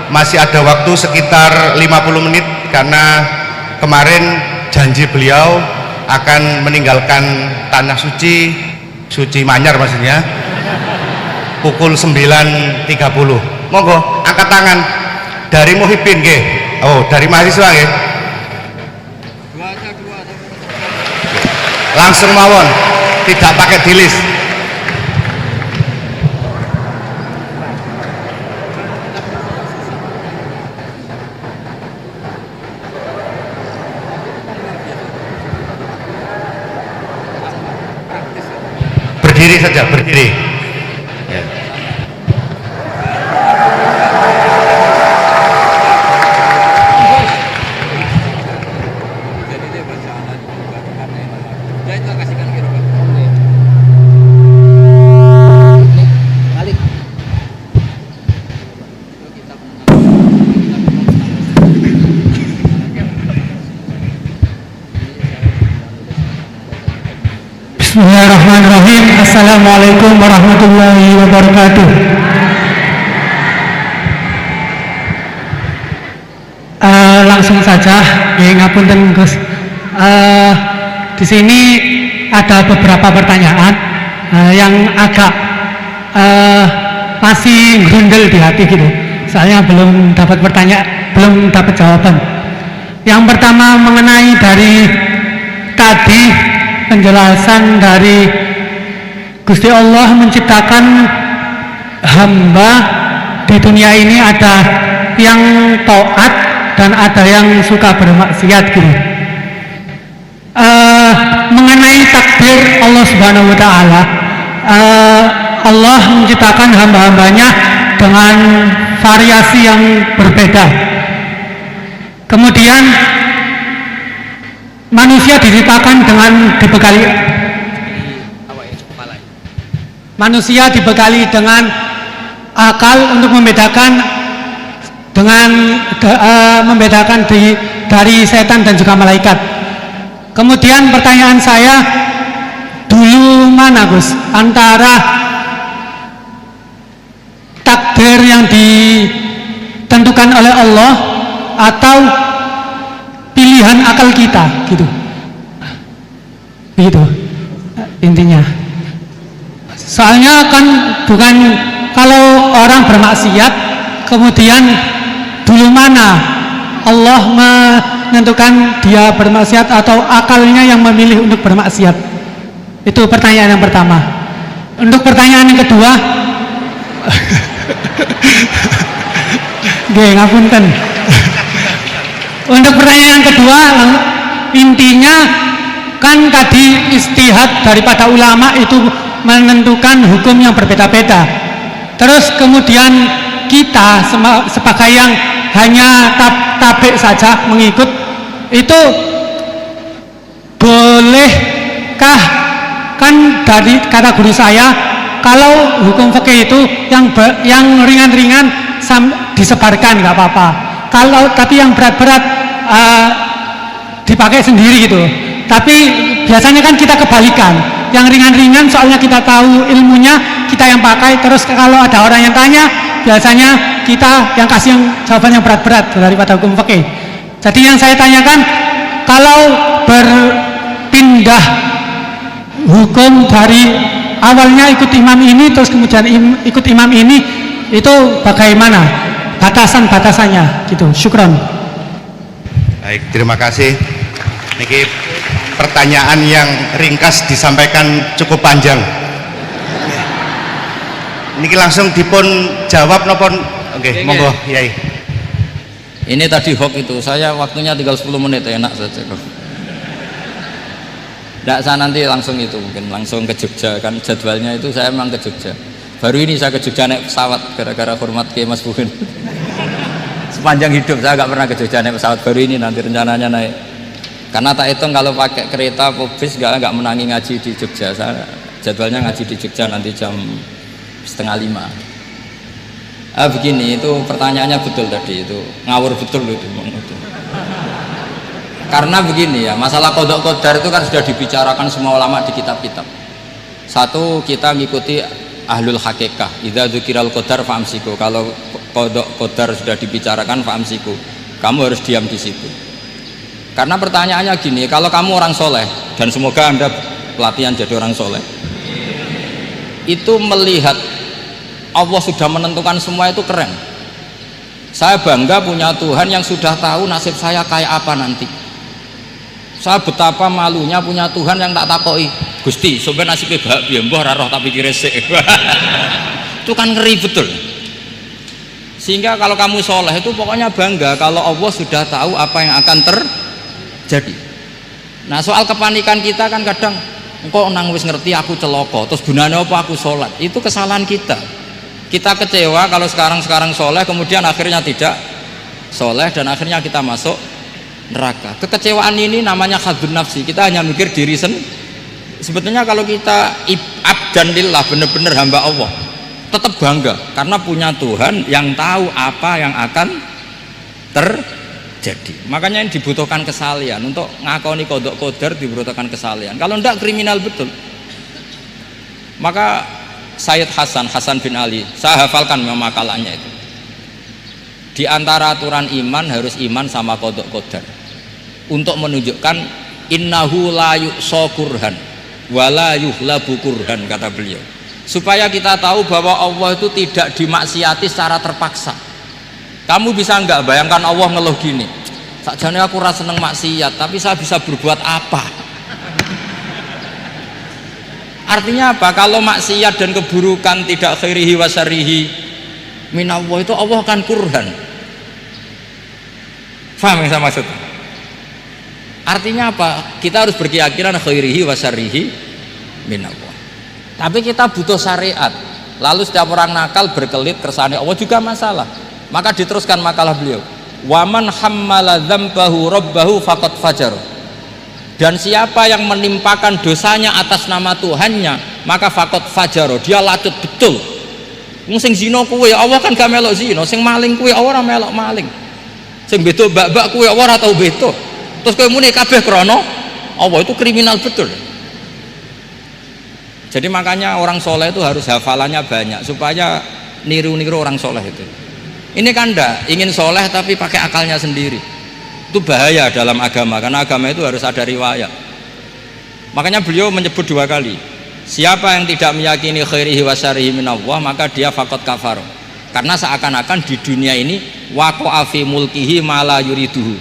masih ada waktu sekitar 50 menit karena kemarin janji beliau akan meninggalkan tanah suci Manyar maksudnya pukul 9.30. Monggo angkat tangan dari Muhibbin nggih. Oh, dari mahasiswa nggih. Langsung mawon, tidak pakai dilis. Berdiri saja, berdiri ya. Bismillahirrahmanirrahim. Assalamualaikum warahmatullahi wabarakatuh. Langsung saja, ya ngapunten Gus. Di sini ada beberapa pertanyaan yang agak masih grundel di hati gitu. Saya belum dapat belum dapat jawaban. Yang pertama mengenai dari tadi penjelasan dari Gusti Allah menciptakan hamba di dunia ini, ada yang taat dan ada yang suka bermaksiat gitu. Mengenai takdir Allah Subhanahu wa Ta'ala, Allah menciptakan hamba-hambanya dengan variasi yang berbeda. Kemudian manusia diciptakan dengan dibekali manusia dibekali dengan akal untuk membedakan dari setan dan juga malaikat. Kemudian pertanyaan saya, dulu mana Gus antara takdir yang ditentukan oleh Allah atau pilihan akal kita gitu. Begitu intinya. Soalnya kan bukan kalau orang bermaksiat kemudian dulu mana Allah menentukan dia bermaksiat atau akalnya yang memilih untuk bermaksiat. Itu pertanyaan yang pertama. Untuk pertanyaan yang kedua, ngapunten. Untuk pertanyaan yang kedua, intinya kan tadi istihad daripada ulama itu menentukan hukum yang berbeda-beda. Terus kemudian kita sebagai yang hanya tabik saja mengikut, itu bolehkah? Kan dari kata guru saya, kalau hukum fikih itu yang ringan-ringan disebarkan nggak apa-apa. Tapi yang berat-berat dipakai sendiri gitu. Tapi biasanya kan kita kebalikan, yang ringan-ringan soalnya kita tahu ilmunya, kita yang pakai. Terus kalau ada orang yang tanya, biasanya kita yang kasih jawaban yang berat-berat daripada hukum fikih. Jadi yang saya tanyakan, kalau berpindah hukum dari awalnya ikut imam ini terus kemudian ikut imam ini, itu bagaimana batasan-batasannya gitu. Syukron. Baik, terima kasih. Niki pertanyaan yang ringkas disampaikan cukup panjang. Niki langsung dipun jawab nopon. Oke, monggo Yai. Ini tadi hoax itu, saya waktunya tinggal 10 menit, enak saja kok. Tidak, saya nanti langsung itu, mungkin langsung ke Jogja, kan jadwalnya itu saya memang ke Jogja. Baru ini saya ke Jogja naik pesawat gara-gara hormat ke Mas Buhin. Sepanjang hidup saya nggak pernah ke Jogja naik pesawat, baru ini nanti rencananya naik. Karena tak hitung kalau pakai kereta atau bis nggak menangi ngaji di Jogja. Saya jadwalnya ngaji di Jogja nanti jam 4:30. Begini, itu pertanyaannya betul tadi, itu ngawur betul loh itu. Karena begini ya, masalah qadha qadar itu kan sudah dibicarakan semua ulama di kitab-kitab. Satu, kita ngikuti ahlul hakikah, idza dzukiral qadar fa'amsiku. Kalau qadha qadar sudah dibicarakan fa'amsiku, kamu harus diam di situ. Karena pertanyaannya gini, kalau kamu orang soleh, dan semoga Anda pelatihan jadi orang soleh, itu melihat Allah sudah menentukan semua, itu keren. Saya bangga punya Tuhan yang sudah tahu nasib saya kayak apa nanti. Saya betapa malunya punya Tuhan yang tak takoi, Gusti sampai nasibnya bahagia mbah ra roh tapi kira sik. Itu kan ngeri betul. Sehingga kalau kamu soleh itu pokoknya bangga kalau Allah sudah tahu apa yang akan terjadi. Nah, soal kepanikan kita kan kadang engkau nang wis ngerti aku celoko, terus gunanya apa aku sholat? Itu kesalahan kita. Kita kecewa kalau sekarang soleh, kemudian akhirnya tidak soleh dan akhirnya kita masuk neraka. Kekecewaan ini namanya khadun nafsi. Kita hanya mikir diri sendiri. Sebetulnya kalau kita abdan lillah, benar-benar hamba Allah, tetap bangga karena punya Tuhan yang tahu apa yang akan terjadi. Makanya yang dibutuhkan kesalian untuk ngakoni qadha qadar, dibutuhkan kesalian. Kalau tidak kriminal betul. Maka Sayyid Hasan bin Ali, saya hafalkan makalannya itu. Di antara aturan iman harus iman sama qadha qadar. Untuk menunjukkan innahu la yu'sa kurhan wa la yuhlabu kurhan, kata beliau. Supaya kita tahu bahwa Allah itu tidak dimaksiati secara terpaksa. Kamu bisa enggak bayangkan Allah ngeluh gini, sakjane aku ora seneng maksiat tapi saya bisa berbuat apa? Artinya apa? Kalau maksiat dan keburukan tidak khairihi wa syarrihi minallah, itu Allah akan kurhan. Faham yang saya maksud? Artinya apa? Kita harus berkeyakinan khairihi wa syarrihi minallah. Tapi kita butuh syariat. Lalu setiap orang nakal berkelit kersane Allah juga masalah. Maka diteruskan makalah beliau, waman hammala dzambahu rabbahu faqad fajar. Dan siapa yang menimpakan dosanya atas nama Tuhannya, maka fakot fajaro, dia lacut betul. Sing zina kuwe Allah kan gak melok zina, sing maling kuwe ora melok maling, sing beto bak-bak kuwe ora tau beto, terus kowe muni kabeh krana Allah, itu kriminal betul. Jadi makanya orang soleh itu harus hafalannya banyak supaya niru-niru orang soleh itu. Ini kan ndak ingin soleh tapi pakai akalnya sendiri, itu bahaya dalam agama, karena agama itu harus ada riwayat. Makanya beliau menyebut 2 kali, siapa yang tidak meyakini khairihi wa syarrihi minallah maka dia faqad kafar, karena seakan-akan di dunia ini waqa'a fi mulkihi ma la yuriduhu.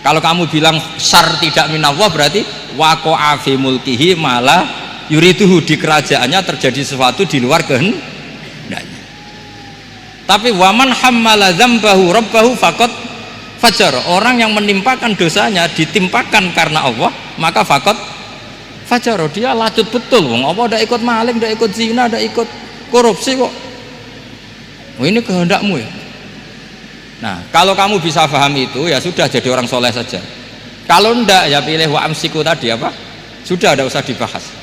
Kalau kamu bilang syar tidak minallah berarti waqa'a fi mulkihi ma la yuriduhu, di kerajaannya terjadi sesuatu di luar kehendaknya. Tapi waman hammala dzambahu rabbahu faqad fajar, orang yang menimpakan dosanya ditimpakan karena Allah maka faqad fajar, dia lacut betul. Wong apa ndak ikut maling, ndak ikut zina, ndak ikut korupsi kok. Oh, ini kehendakmu ya. Nah, kalau kamu bisa paham itu ya sudah, jadi orang soleh saja. Kalau ndak ya pilih wa amsiku tadi apa? Sudah, tidak usah dibahas.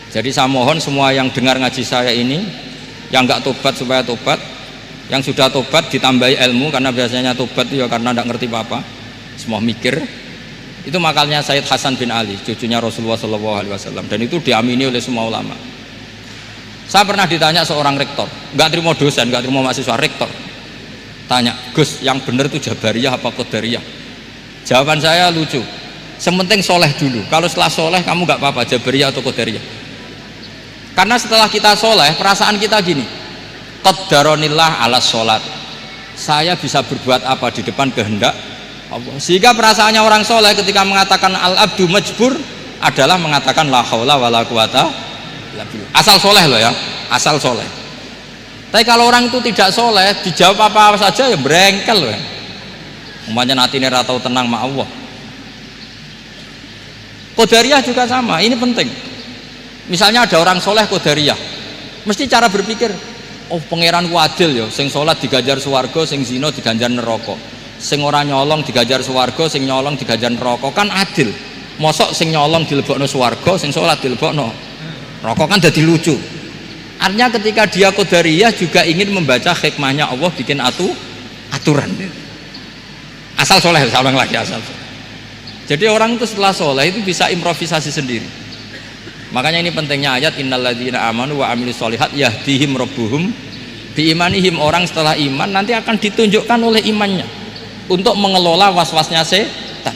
Jadi saya mohon semua yang dengar ngaji saya ini, yang nggak tobat supaya tobat, yang sudah tobat ditambahi ilmu, karena biasanya tobat itu ya karena nggak ngerti apa-apa, semua mikir. Itu makalnya Sayyid Hasan bin Ali, cucunya Rasulullah SAW, dan itu diamini oleh semua ulama. Saya pernah ditanya seorang rektor, nggak terima dosen, nggak terima mahasiswa, rektor tanya, Gus yang benar itu Jabariyah apa Qadariyah? Jawaban saya lucu, sementing soleh dulu, kalau setelah soleh kamu nggak apa-apa Jabariyah atau Qadariyah. Karena setelah kita soleh, perasaan kita gini, qaddaronillah ala sholat, saya bisa berbuat apa di depan kehendak Allah. Sehingga perasaannya orang soleh ketika mengatakan al-abdu majbur adalah mengatakan la haula wala quwata illa billah. Asal soleh loh ya, asal soleh. Tapi kalau orang itu tidak soleh, dijawab apa saja ya berengkel loh ya. Umpamanya nanti ini ratau tenang ma Allah. Qadariyah juga sama, ini penting. Misalnya ada orang soleh Qadariyah, mesti cara berpikir, oh pangeran adil ya, sing sholat digajar swarga, sing zina diganjar neraka, sing ora nyolong digajar swarga, sing nyolong digajar neraka, kan adil. Mosok sing nyolong dilebokno swarga, sing sholat dilebokno neraka, kan jadi lucu. Artinya ketika dia Qadariyah juga ingin membaca hikmahnya Allah bikin aturan. Asal soleh, saya ulang lagi, asal soleh. Jadi orang itu setelah soleh itu bisa improvisasi sendiri. Makanya ini pentingnya ayat innalladzina amanu wa amilus sholihat yahdihim rabbuhum biimanihim. Orang setelah iman nanti akan ditunjukkan oleh imannya untuk mengelola was-wasnya setan.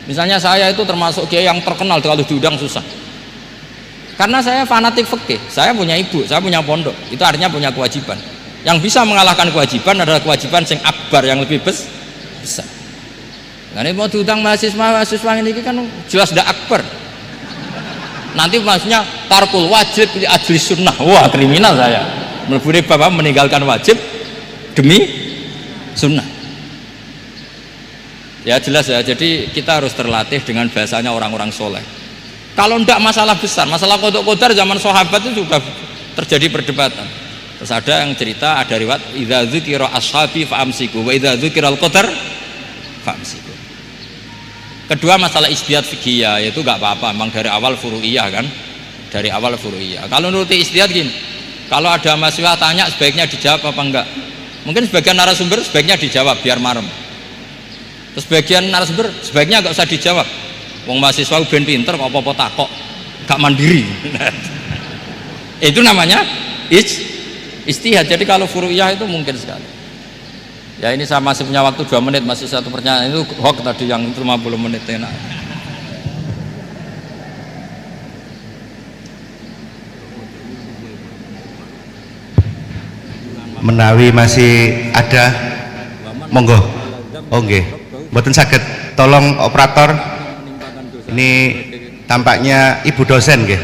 Misalnya saya itu termasuk kiai yang terkenal kalau diundang susah, karena saya fanatik fikih, saya punya ibu, saya punya pondok, itu artinya punya kewajiban. Yang bisa mengalahkan kewajiban adalah kewajiban sing akbar, yang lebih besar. Nah ini mau diundang mahasiswa ini kan jelas tidak akbar. Nanti maksudnya tarkul wajib ajlis sunnah, wah kriminal saya, meleburi bapak meninggalkan wajib demi sunnah. Ya jelas ya, jadi kita harus terlatih dengan bahasanya orang-orang soleh. Kalau tidak masalah besar, masalah qadar zaman sahabat itu sudah terjadi perdebatan. Terus ada yang cerita, ada riwayat idza dzukira ashabi fa'amsiku wa idza dzukiral qadar fa'amsiku. Kedua masalah ijtihad fikih, yaitu nggak apa-apa, memang dari awal furu'iyah kan, dari awal furu'iyah. Kalau nuruti ijtihad gini, kalau ada mahasiswa tanya sebaiknya dijawab apa enggak, mungkin sebagian narasumber sebaiknya dijawab biar marem, terus sebagian narasumber sebaiknya nggak usah dijawab, wong mahasiswa ben pinter kok apa-apa takok, gak mandiri. Itu namanya ijtihad. Jadi kalau furu'iyah itu mungkin sekali. Ya ini saya masih punya waktu 2 menit, masih satu pertanyaan, itu hoax tadi yang 50 menit enak. Menawi masih ada, monggo. Oh nggih, mboten saged, tolong operator. Ini tampaknya ibu dosen nggih.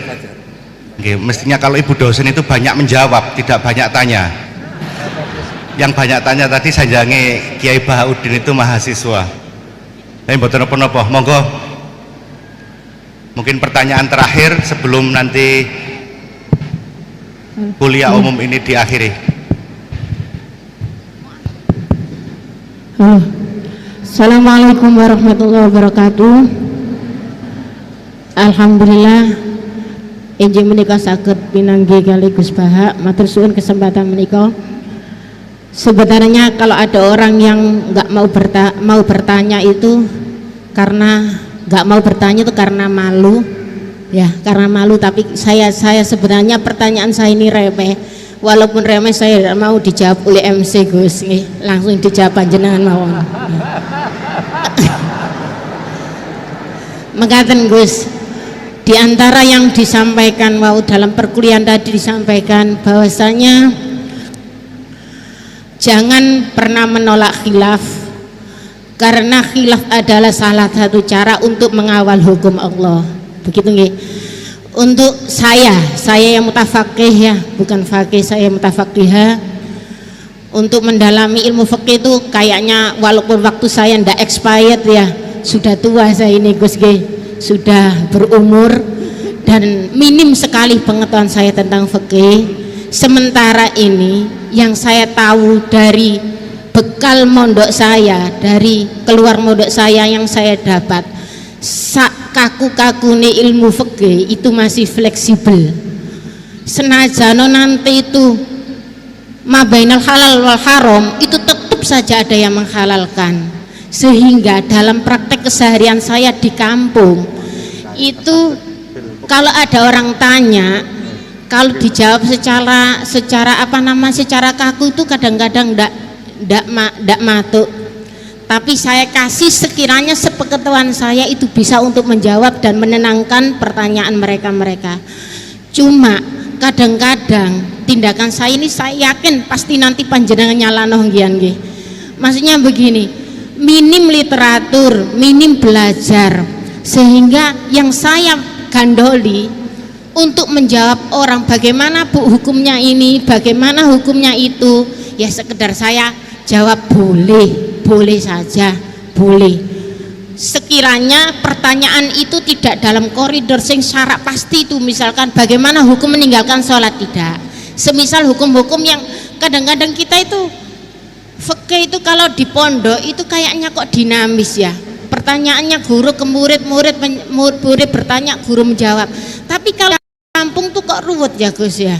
Nggih, mestinya kalau ibu dosen itu banyak menjawab, tidak banyak tanya. Yang banyak tanya tadi sanjange Kiai Bahaudin itu mahasiswa. Tapi mboten napa-napa, monggo. Mungkin pertanyaan terakhir sebelum nanti kuliah umum ini diakhiri. Halo. Assalamualaikum warahmatullahi wabarakatuh. Alhamdulillah inggih menika saged pinanggih kali Gus Baha. Matur suwun kesempatan menika. Sebenarnya kalau ada orang yang nggak mau bertanya itu karena nggak mau bertanya itu karena malu, ya karena malu. Tapi saya sebenarnya pertanyaan saya ini remeh, walaupun remeh saya tidak mau dijawab oleh MC Gus, langsung dijawab panjenengan mawon. Mengatakan Gus, di antara yang disampaikan dalam perkuliahan tadi disampaikan bahwasanya jangan pernah menolak khilaf, karena khilaf adalah salah satu cara untuk mengawal hukum Allah. Begitu nggih. Untuk saya yang mutafaqih ya, bukan faqih, saya mutafaqihah. Untuk mendalami ilmu fikih itu kayaknya walaupun waktu saya ndak expired ya, sudah tua saya ini Gus nggih, sudah berumur dan minim sekali pengetahuan saya tentang fikih. Sementara ini yang saya tahu dari bekal mondok saya, dari keluar mondok saya yang saya dapat, kaku-kakune ilmu fikih itu masih fleksibel. Senajan nanti itu mabainal halal wal haram itu tetap saja ada yang menghalalkan, sehingga dalam praktek keseharian saya di kampung itu kalau ada orang tanya, kalau dijawab secara kaku itu kadang-kadang ndak matuk. Tapi saya kasih sekiranya sepengetahuan saya itu bisa untuk menjawab dan menenangkan pertanyaan mereka. Cuma kadang-kadang tindakan saya ini saya yakin pasti nanti panjenengan nyalano nggih. Maksudnya begini, minim literatur, minim belajar, sehingga yang saya gandoli untuk menjawab orang bagaimana bu hukumnya ini, bagaimana hukumnya itu, ya sekedar saya jawab boleh saja, boleh. Sekiranya pertanyaan itu tidak dalam koridor sing syarat pasti itu, misalkan bagaimana hukum meninggalkan sholat, tidak. Semisal hukum-hukum yang kadang-kadang kita itu fikih itu kalau di pondok itu kayaknya kok dinamis ya. Pertanyaannya guru ke murid bertanya, guru menjawab. Tapi kalau kampung tuh kok ruwet ya Gus ya,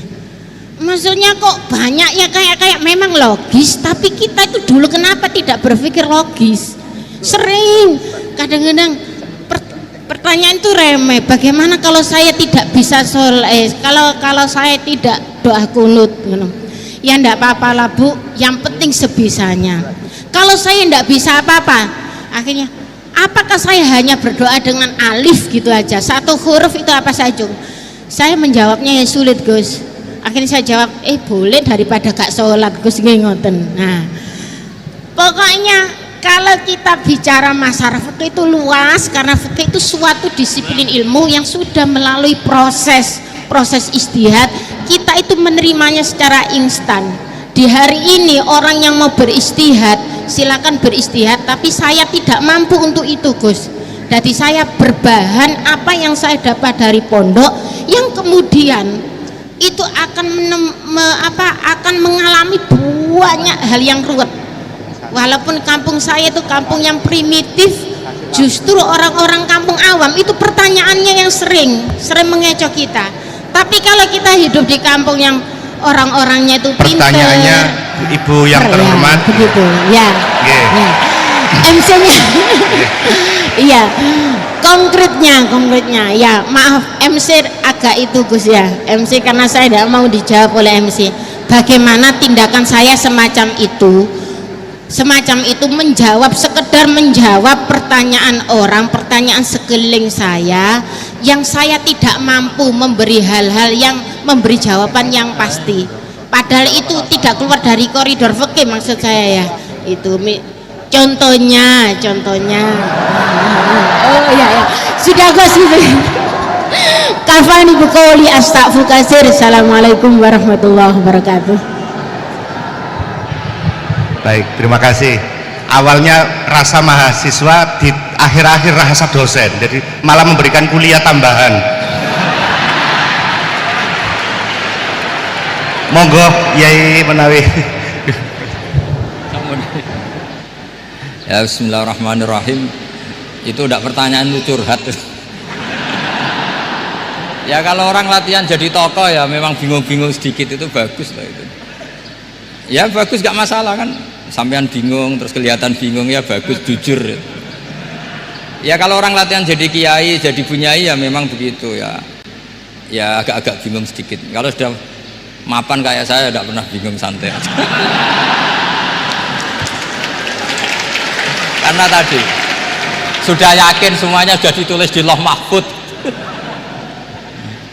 maksudnya kok banyak ya kayak memang logis, tapi kita itu dulu kenapa tidak berpikir logis? Sering kadang-kadang pertanyaan itu remeh, bagaimana kalau saya tidak bisa sholat, kalau saya tidak doa kunut, ya enggak apa-apa lah bu, yang penting sebisanya. Kalau saya enggak bisa apa-apa, akhirnya apakah saya hanya berdoa dengan alif gitu aja, satu huruf itu apa saja? Saya menjawabnya ya sulit Gus. Akhirnya saya jawab boleh daripada gak sholat Gus ngoten. Nah pokoknya kalau kita bicara masalah fikih itu luas, karena fikih itu suatu disiplin ilmu yang sudah melalui proses ijtihad. Kita itu menerimanya secara instan. Di hari ini orang yang mau beristihad silakan beristihad, tapi saya tidak mampu untuk itu Gus. Jadi saya berbahan apa yang saya dapat dari pondok, yang kemudian itu akan mengalami banyak hal yang ruwet. Walaupun kampung saya itu kampung yang primitif, justru orang-orang kampung awam itu pertanyaannya yang sering mengecoh kita. Tapi kalau kita hidup di kampung yang orang-orangnya itu pintar, pertanyaannya ibu yang terhormat begitu ya, ya. MC-nya iya, konkretnya ya maaf MC agak itu Gus ya, MC karena saya tidak mau dijawab oleh MC. Bagaimana tindakan saya semacam itu menjawab, sekedar menjawab pertanyaan orang, pertanyaan sekeliling saya yang saya tidak mampu memberi hal-hal yang memberi jawaban yang pasti, padahal itu tidak keluar dari koridor fikih maksud saya ya. Itu contohnya oh ya sudah Gus gitu. Kafani biqouli astaghfiru katsir. Assalamualaikum warahmatullahi wabarakatuh. Baik, terima kasih. Awalnya rasa mahasiswa, di akhir-akhir rasa dosen, jadi malah memberikan kuliah tambahan. Monggo Yai menawi. Ya bismillahirrahmanirrahim. Itu udah pertanyaan itu curhat. Ya kalau orang latihan jadi tokoh ya memang bingung-bingung sedikit itu bagus lah itu. Ya bagus gak masalah kan. Sampean bingung terus kelihatan bingung ya bagus jujur. Ya kalau orang latihan jadi kiai, jadi bunyai ya memang begitu ya. Ya agak-agak bingung sedikit. Kalau sudah mapan kayak saya tidak pernah bingung, santai aja. Karena tadi sudah yakin semuanya sudah ditulis di Lauh Mahfudz.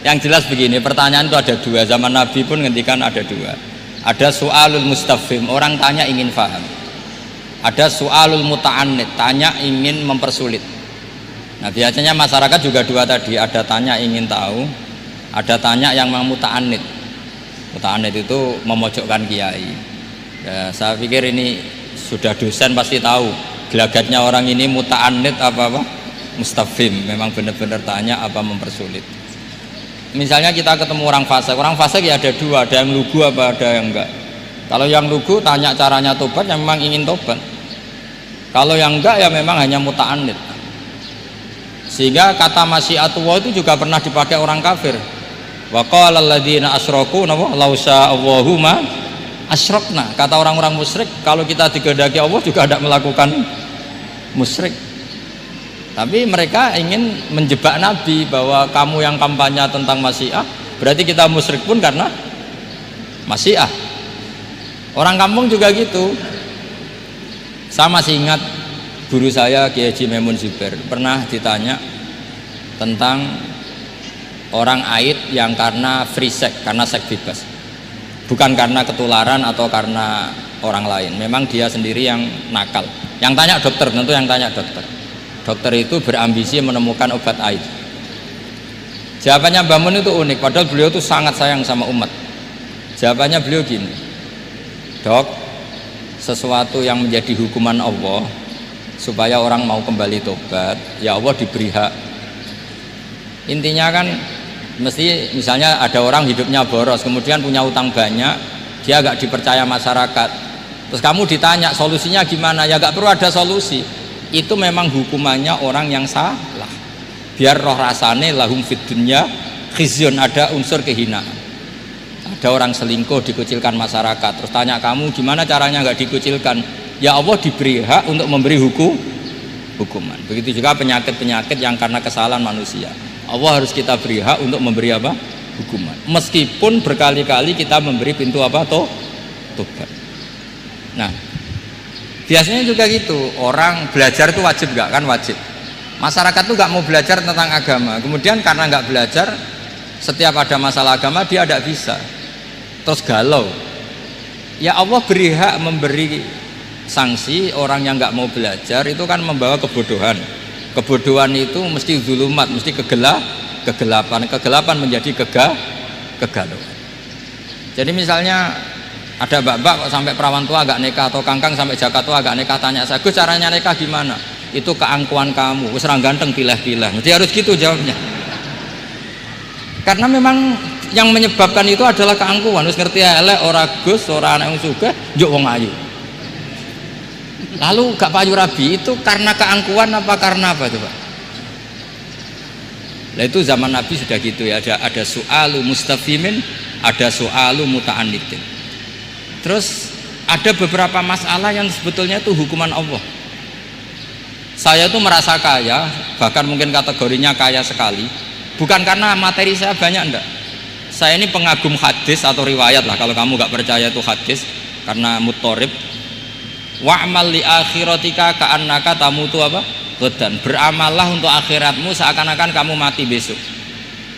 Yang jelas begini, pertanyaan itu ada dua. Zaman Nabi pun ngendikan ada dua. Ada su'alul mustafhim, orang tanya ingin paham. Ada su'alul muta'annid, tanya ingin mempersulit. Nah biasanya masyarakat juga dua tadi, ada tanya ingin tahu, ada tanya yang muta'annid. Muta'annid itu memojokkan kiai. Ya, saya pikir ini sudah dosen pasti tahu gelagatnya orang ini muta'annid apa mustafhim, memang benar-benar tanya apa mempersulit. Misalnya kita ketemu orang fasik ya ada dua, ada yang lugu apa ada yang enggak. Kalau yang lugu tanya caranya tobat, yang memang ingin tobat. Kalau yang enggak ya memang hanya muta'annid. Sehingga kata masyiatullah itu juga pernah dipakai orang kafir. Wa qala alladziina asyraku law sya'allahu ma asyrakna. Kata orang-orang musyrik, kalau kita dikehendaki Allah juga tidak melakukan musyrik. Tapi mereka ingin menjebak Nabi bahwa kamu yang kampanye tentang masyiah berarti kita musyrik pun karena masyiah. Orang kampung juga gitu. Saya masih ingat guru saya Kiai Haji Maimun Zubair pernah ditanya tentang orang haid yang karena free sex, karena seks bebas, bukan karena ketularan atau karena orang lain, memang dia sendiri yang nakal. Yang tanya dokter, tentu yang tanya dokter. Dokter itu berambisi menemukan obat haid. Jawabannya Mbah Mun itu unik, padahal beliau itu sangat sayang sama umat. Jawabannya beliau gini, dok, sesuatu yang menjadi hukuman Allah supaya orang mau kembali tobat, ya Allah diberi hak. Intinya kan mesti misalnya ada orang hidupnya boros, kemudian punya utang banyak, dia agak dipercaya masyarakat, terus kamu ditanya solusinya gimana, ya gak perlu ada solusi. Itu memang hukumannya orang yang salah, biar roh rasane lahum fid dunya khizyun, ada unsur kehinaan. Ada orang selingkuh dikucilkan masyarakat, terus tanya kamu gimana caranya nggak dikucilkan, ya Allah diberi hak untuk memberi hukuman. Begitu juga penyakit-penyakit yang karena kesalahan manusia, Allah harus kita beri hak untuk memberi apa? Hukuman. Meskipun berkali-kali kita memberi pintu apa? Tobat. Nah, biasanya juga gitu, orang belajar itu wajib nggak? Kan wajib. Masyarakat tuh nggak mau belajar tentang agama, kemudian karena nggak belajar, setiap ada masalah agama dia tidak bisa, terus galau. Ya Allah beri hak memberi sanksi orang yang nggak mau belajar, itu kan membawa kebodohan. Kebodohan itu mesti zulumat, mesti kegelapan menjadi kegalauan. Jadi misalnya ada mbak-mbak kok sampai perawan tua agak nikah, atau kangkang sampai jaka tua agak nikah, tanya saya, Gus caranya nikah gimana? Itu keangkuhan kamu, wis ra ganteng pilah-pilah. Mesti harus gitu jawabnya. Karena memang yang menyebabkan itu adalah keangkuhan. Wis ngerti elek ora Gus, ora anak wong sugih, njuk wong ayu. Lalu gak payu rabi itu karena keangkuhan apa karena apa coba? Nah itu zaman Nabi sudah gitu ya, ada su'alu mustafhimin, ada su'alu muta'annidin. Terus ada beberapa masalah yang sebetulnya itu hukuman Allah. Saya tuh merasa kaya, bahkan mungkin kategorinya kaya sekali, bukan karena materi saya banyak, enggak. Saya ini pengagum hadis atau riwayat lah, kalau kamu gak percaya itu hadis, karena muttorib. Wa'mal li akhiratika ka'annaka tamutu apa? Godan. Beramallah untuk akhiratmu seakan-akan kamu mati besok.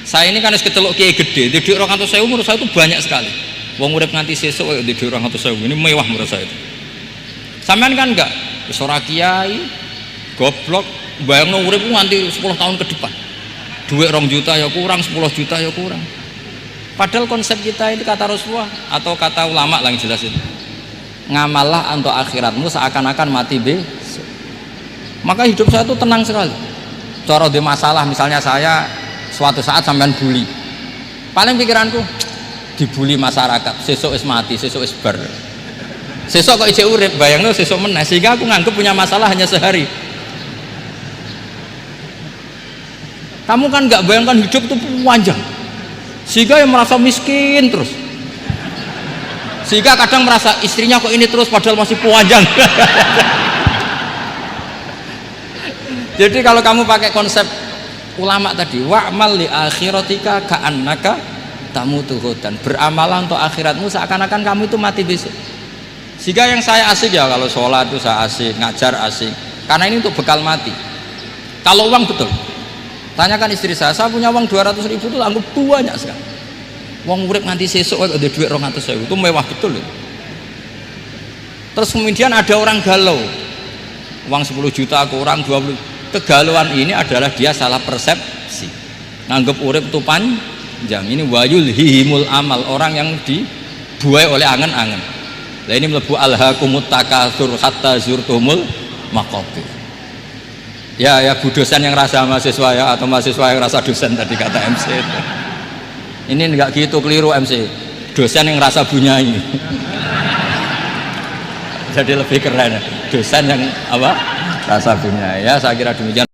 Saya ini kan kecelok kiai gede, di 200.000 menurut saya itu banyak sekali. Wong urip nganti sesuk kaya di 200.000, ini mewah menurut saya itu. Sampean kan enggak, wis ora kiai, goblok, bayangno urip nganti 10 tahun ke depan. Duit 2 juta ya kurang, 10 juta ya kurang. Padahal konsep kita ini kata Rasulullah atau kata ulama lah yang jelas itu. Ngamallah untuk akhiratmu seakan-akan mati besok. Maka hidup saya itu tenang sekali. Cara di masalah, misalnya saya suatu saat sampean bully, paling pikiranku dibully masyarakat, sesuk wis mati, sesuk wis bar. Sesuk kok isih urip, bayangno sesuk meneh, sehingga aku nganggep punya masalah hanya sehari. Kamu kan nggak bayangkan hidup itu panjang, sehingga yang merasa miskin terus, sehingga kadang merasa istrinya kok ini terus padahal masih panjang. Jadi kalau kamu pakai konsep ulama tadi, wa'mal li akhiratika ka'annaka tamutu ghadan, beramalah untuk akhiratmu seakan-akan kamu itu mati besok. Sehingga yang saya asik ya kalau sholat itu saya asik, ngajar asik, karena ini untuk bekal mati. Kalau uang betul, tanyakan istri saya punya uang 200.000 itu anggap banyak sekali. Uang urip nganti sesuk ada duit 200.000 itu mewah betul ya. Terus kemudian ada orang galau, uang 10 juta kurang 20. Kegalauan ini adalah dia salah persepsi, nganggap urip itu panjang. Ini wayul hihimul amal, orang yang dibuai oleh angen-angen. Nah ini melebu alhaqumut takatsur hatta zurtumul maqabir. Ya bu dosen yang rasa mahasiswa ya, atau mahasiswa yang rasa dosen tadi kata MC itu. Ini enggak gitu, keliru MC. Dosen yang rasa bunyai. Jadi lebih keren. Dosen yang apa? Rasa bunyai. Ya saya kira demikian.